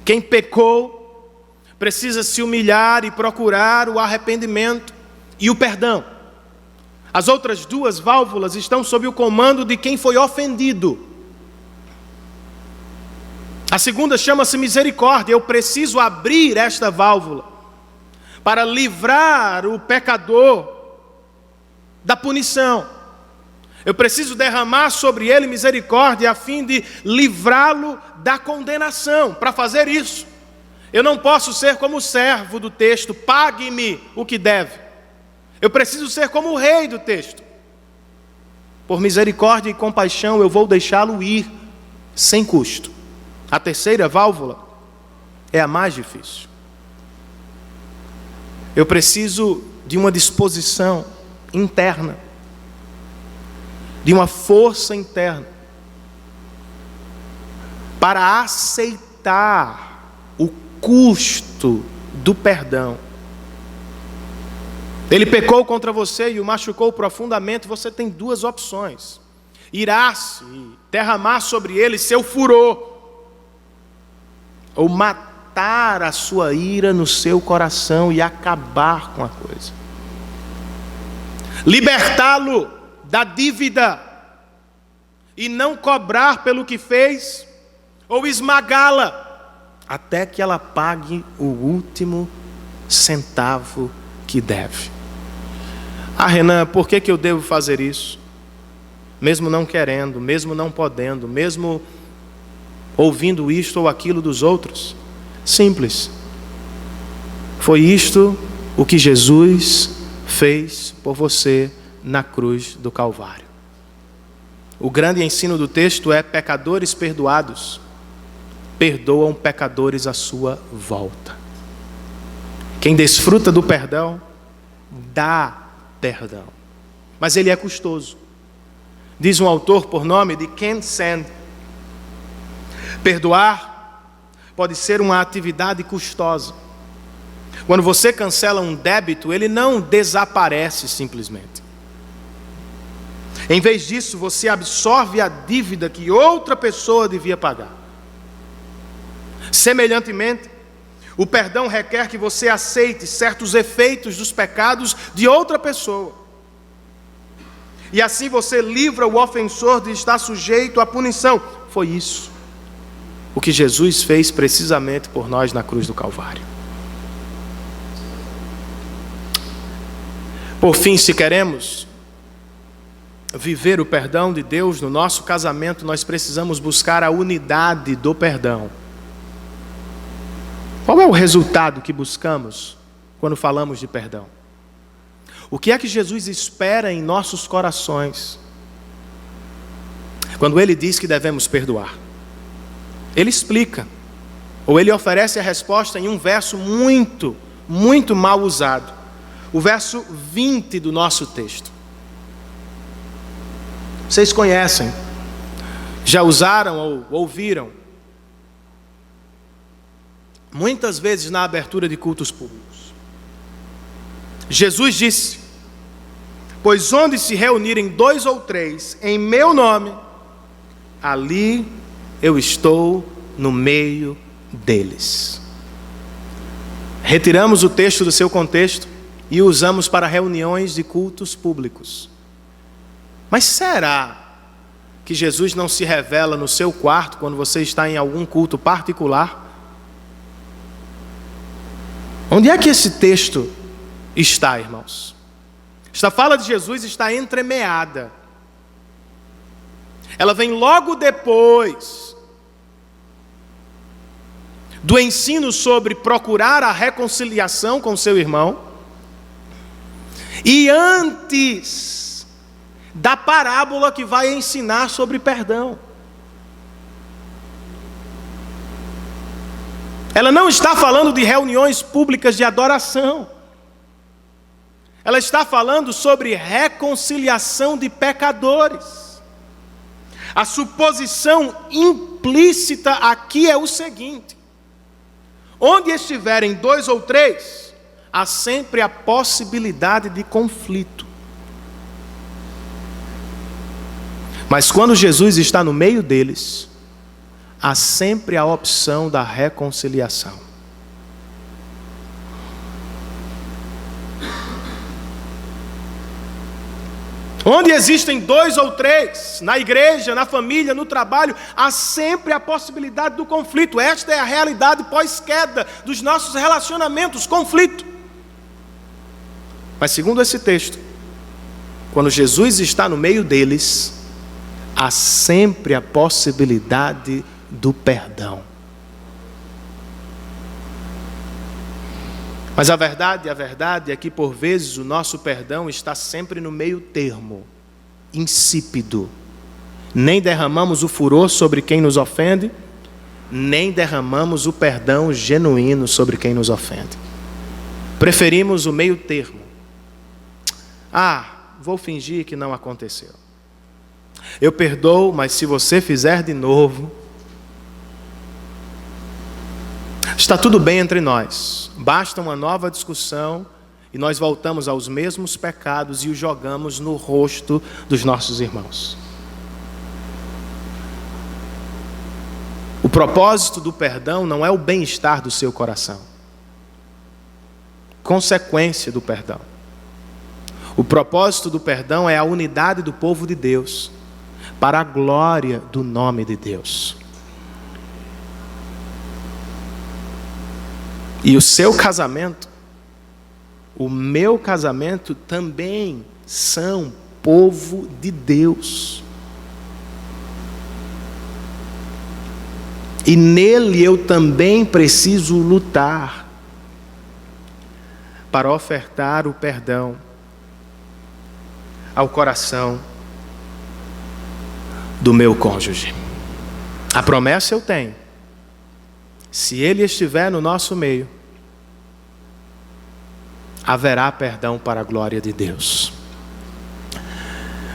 Quem pecou precisa se humilhar e procurar o arrependimento e o perdão. As outras 2 válvulas estão sob o comando de quem foi ofendido. A segunda chama-se misericórdia. Eu preciso abrir esta válvula para livrar o pecador da punição. Eu preciso derramar sobre ele misericórdia a fim de livrá-lo da condenação. Para fazer isso, eu não posso ser como o servo do texto: pague-me o que deve. Eu preciso ser como o rei do texto: por misericórdia e compaixão eu vou deixá-lo ir sem custo. A terceira válvula é a mais difícil. Eu preciso de uma disposição interna, de uma força interna, para aceitar o custo do perdão. Ele pecou contra você e o machucou profundamente. Você tem 2 opções: irar-se e derramar sobre ele seu furor, ou matar a sua ira no seu coração e acabar com a coisa. Libertá-lo da dívida e não cobrar pelo que fez, ou esmagá-la até que ela pague o último centavo que deve. Ah, Renan, por que eu devo fazer isso? Mesmo não querendo, mesmo não podendo, mesmo ouvindo isto ou aquilo dos outros? Simples. Foi isto o que Jesus fez por você na cruz do Calvário. O grande ensino do texto é: pecadores perdoados perdoam pecadores à sua volta. Quem desfruta do perdão, dá perdão. Mas ele é custoso. Diz um autor por nome de Ken Sand: perdoar pode ser uma atividade custosa. Quando você cancela um débito, ele não desaparece simplesmente. Em vez disso, você absorve a dívida que outra pessoa devia pagar. Semelhantemente, o perdão requer que você aceite certos efeitos dos pecados de outra pessoa. E assim você livra o ofensor de estar sujeito à punição. Foi isso o que Jesus fez precisamente por nós na cruz do Calvário. Por fim, se queremos viver o perdão de Deus no nosso casamento, nós precisamos buscar a unidade do perdão. Qual é o resultado que buscamos quando falamos de perdão? O que é que Jesus espera em nossos corações quando Ele diz que devemos perdoar? Ele explica, ou Ele oferece a resposta em um verso muito mal usado. O verso 20 do nosso texto. Vocês conhecem, já usaram ou ouviram muitas vezes na abertura de cultos públicos. Jesus disse: Pois onde se reunirem 2 ou 3 em meu nome, ali eu estou no meio deles. Retiramos o texto do seu contexto e o usamos para reuniões de cultos públicos. Mas será que Jesus não se revela no seu quarto quando você está em algum culto particular? Onde é que esse texto está, irmãos? Esta fala de Jesus está entremeada. Ela vem logo depois do ensino sobre procurar a reconciliação com seu irmão e antes da parábola que vai ensinar sobre perdão. Ela não está falando de reuniões públicas de adoração. Ela está falando sobre reconciliação de pecadores. A suposição implícita aqui é o seguinte: onde estiverem 2 ou 3, há sempre a possibilidade de conflito. Mas quando Jesus está no meio deles, há sempre a opção da reconciliação. Onde existem 2 ou 3, na igreja, na família, no trabalho, há sempre a possibilidade do conflito. Esta é a realidade pós-queda dos nossos relacionamentos, conflito. Mas segundo esse texto, quando Jesus está no meio deles, há sempre a possibilidade do perdão. Mas a verdade é que por vezes o nosso perdão está sempre no meio termo, insípido. Nem derramamos o furor sobre quem nos ofende, nem derramamos o perdão genuíno sobre quem nos ofende. Preferimos o meio termo. Vou fingir que não aconteceu. Eu perdoo, mas se você fizer de novo, está tudo bem entre nós. Basta uma nova discussão e nós voltamos aos mesmos pecados e os jogamos no rosto dos nossos irmãos. O propósito do perdão não é o bem-estar do seu coração. Consequência do perdão. O propósito do perdão é a unidade do povo de Deus, para a glória do nome de Deus. E o seu casamento, o meu casamento também são povo de Deus. E nele eu também preciso lutar para ofertar o perdão ao coração do meu cônjuge. A promessa eu tenho. Se ele estiver no nosso meio, haverá perdão para a glória de Deus.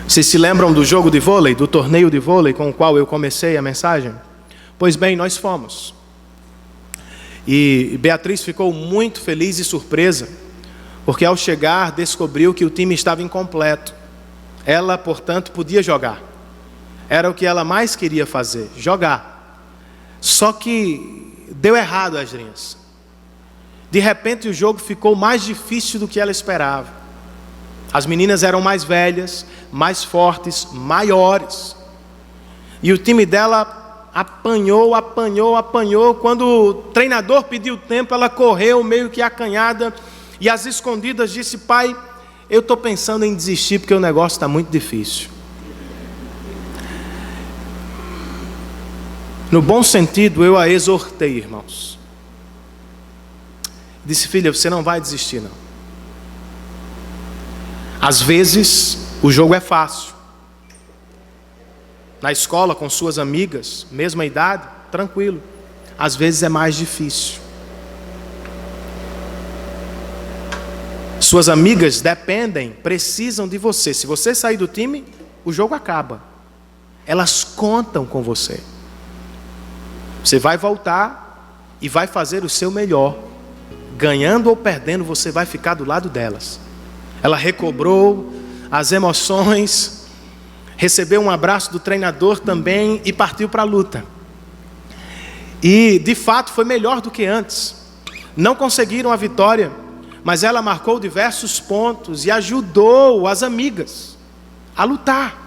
Vocês se lembram do jogo de vôlei, do torneio de vôlei com o qual eu comecei a mensagem? Pois bem, nós fomos. E Beatriz ficou muito feliz e surpresa, porque ao chegar descobriu que o time estava incompleto. Ela, portanto, podia jogar. Era o que ela mais queria fazer, jogar. Só que deu errado as linhas. De repente o jogo ficou mais difícil do que ela esperava. As meninas eram mais velhas, mais fortes, maiores. E o time dela apanhou. Quando o treinador pediu tempo, ela correu meio que acanhada e às escondidas disse: pai, eu estou pensando em desistir porque o negócio está muito difícil. No bom sentido, eu a exortei, irmãos. Disse: filha, você não vai desistir, não. Às vezes, o jogo é fácil. Na escola, com suas amigas, mesma idade, tranquilo. Às vezes é mais difícil. Suas amigas dependem, precisam de você. Se você sair do time, o jogo acaba. Elas contam com você. Você vai voltar e vai fazer o seu melhor. Ganhando ou perdendo, você vai ficar do lado delas. Ela recobrou as emoções, recebeu um abraço do treinador também e partiu para a luta. E de fato foi melhor do que antes. Não conseguiram a vitória, mas ela marcou diversos pontos e ajudou as amigas a lutar.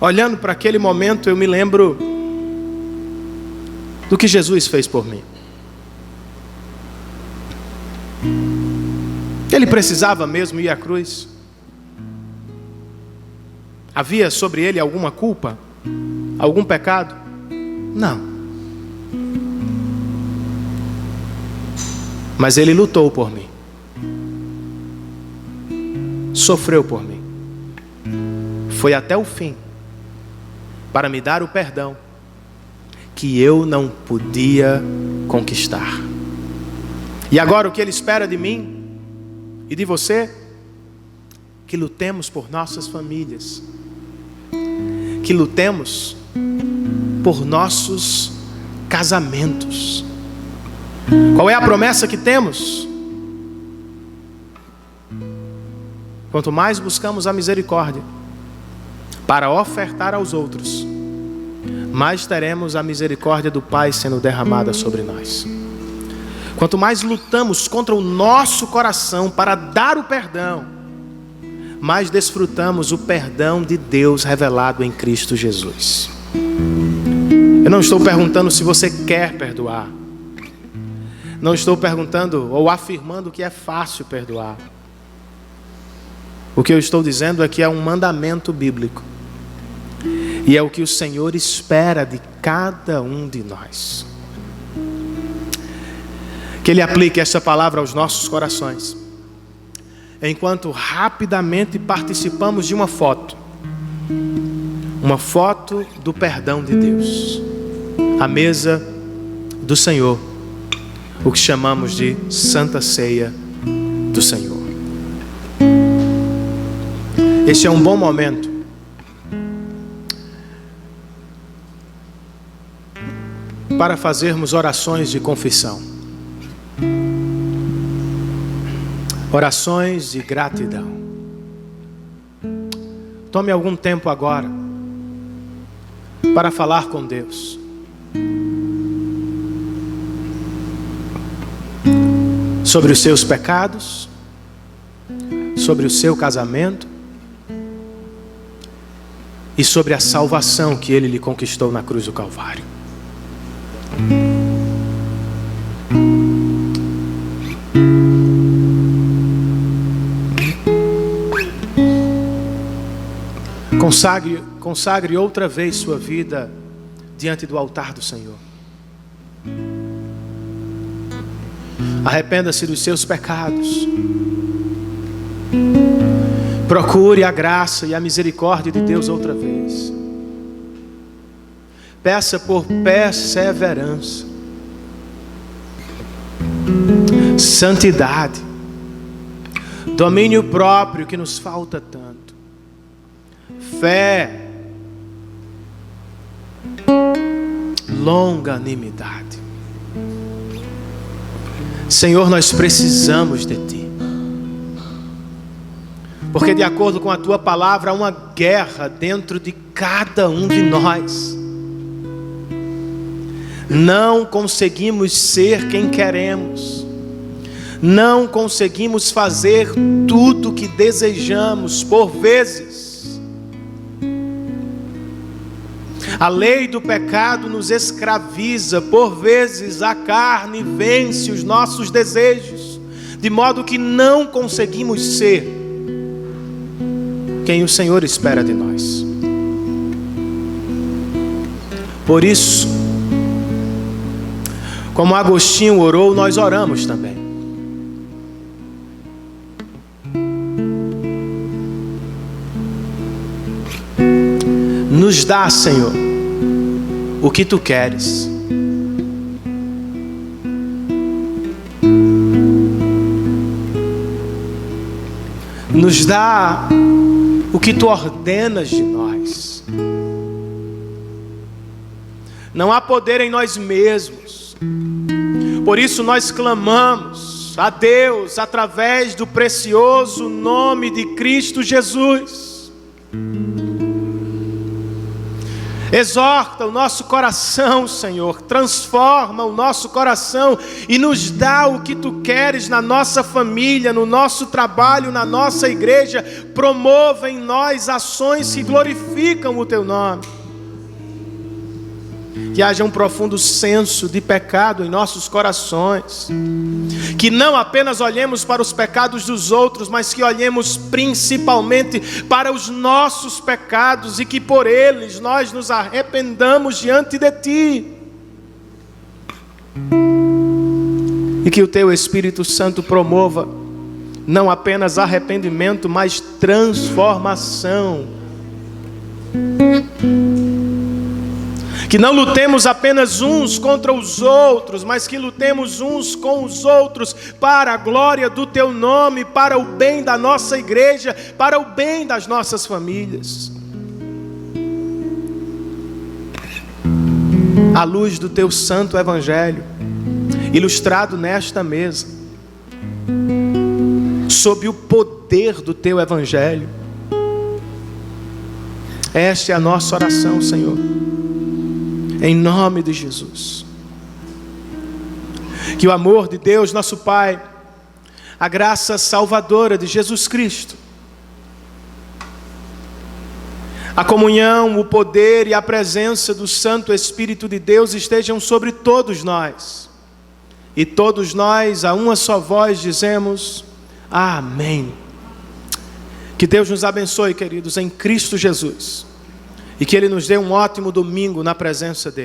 Olhando para aquele momento, eu me lembro do que Jesus fez por mim. Ele precisava mesmo ir à cruz? Havia sobre ele alguma culpa? Algum pecado? Não. Mas ele lutou por mim. Sofreu por mim. Foi até o fim para me dar o perdão que eu não podia conquistar. E agora o que ele espera de mim e de você? Que lutemos por nossas famílias, que lutemos por nossos casamentos. Qual é a promessa que temos? Quanto mais buscamos a misericórdia para ofertar aos outros, mais teremos a misericórdia do Pai sendo derramada sobre nós. Quanto mais lutamos contra o nosso coração para dar o perdão, mais desfrutamos o perdão de Deus revelado em Cristo Jesus. Eu não estou perguntando se você quer perdoar. Não estou perguntando ou afirmando que é fácil perdoar. O que eu estou dizendo é que é um mandamento bíblico. E é o que o Senhor espera de cada um de nós. Que Ele aplique essa palavra aos nossos corações, enquanto rapidamente participamos de uma foto do perdão de Deus, a mesa do Senhor, o que chamamos de Santa Ceia do Senhor. Este é um bom momento para fazermos orações de confissão, orações de gratidão. Tome algum tempo agora para falar com Deus. Sobre os seus pecados, sobre o seu casamento e sobre a salvação que Ele lhe conquistou na cruz do Calvário. Consagre outra vez sua vida diante do altar do Senhor. Arrependa-se dos seus pecados. Procure a graça e a misericórdia de Deus outra vez. Peça por perseverança, santidade, domínio próprio que nos falta tanto, fé, longanimidade. Senhor, nós precisamos de Ti, porque de acordo com a Tua palavra há uma guerra dentro de cada um de nós. Não conseguimos ser quem queremos, não conseguimos fazer tudo o que desejamos. Por vezes a lei do pecado nos escraviza, por vezes a carne vence os nossos desejos, de modo que não conseguimos ser quem o Senhor espera de nós. Por isso, como Agostinho orou, nós oramos também. Nos dá, Senhor, o que Tu queres. Nos dá o que Tu ordenas de nós. Não há poder em nós mesmos. Por isso nós clamamos a Deus através do precioso nome de Cristo Jesus. Exorta o nosso coração, Senhor, transforma o nosso coração e nos dá o que Tu queres na nossa família, no nosso trabalho, na nossa igreja. Promova em nós ações que glorificam o Teu nome. Que haja um profundo senso de pecado em nossos corações. Que não apenas olhemos para os pecados dos outros, mas que olhemos principalmente para os nossos pecados e que por eles nós nos arrependamos diante de Ti. E que o Teu Espírito Santo promova não apenas arrependimento, mas transformação. Que não lutemos apenas uns contra os outros, mas que lutemos uns com os outros para a glória do Teu nome, para o bem da nossa igreja, para o bem das nossas famílias. À luz do Teu santo Evangelho, ilustrado nesta mesa, sob o poder do Teu Evangelho. Esta é a nossa oração, Senhor. Em nome de Jesus. Que o amor de Deus, nosso Pai, a graça salvadora de Jesus Cristo, a comunhão, o poder e a presença do Santo Espírito de Deus estejam sobre todos nós. E todos nós, a uma só voz, dizemos amém. Que Deus nos abençoe, queridos, em Cristo Jesus. E que Ele nos dê um ótimo domingo na presença dEle.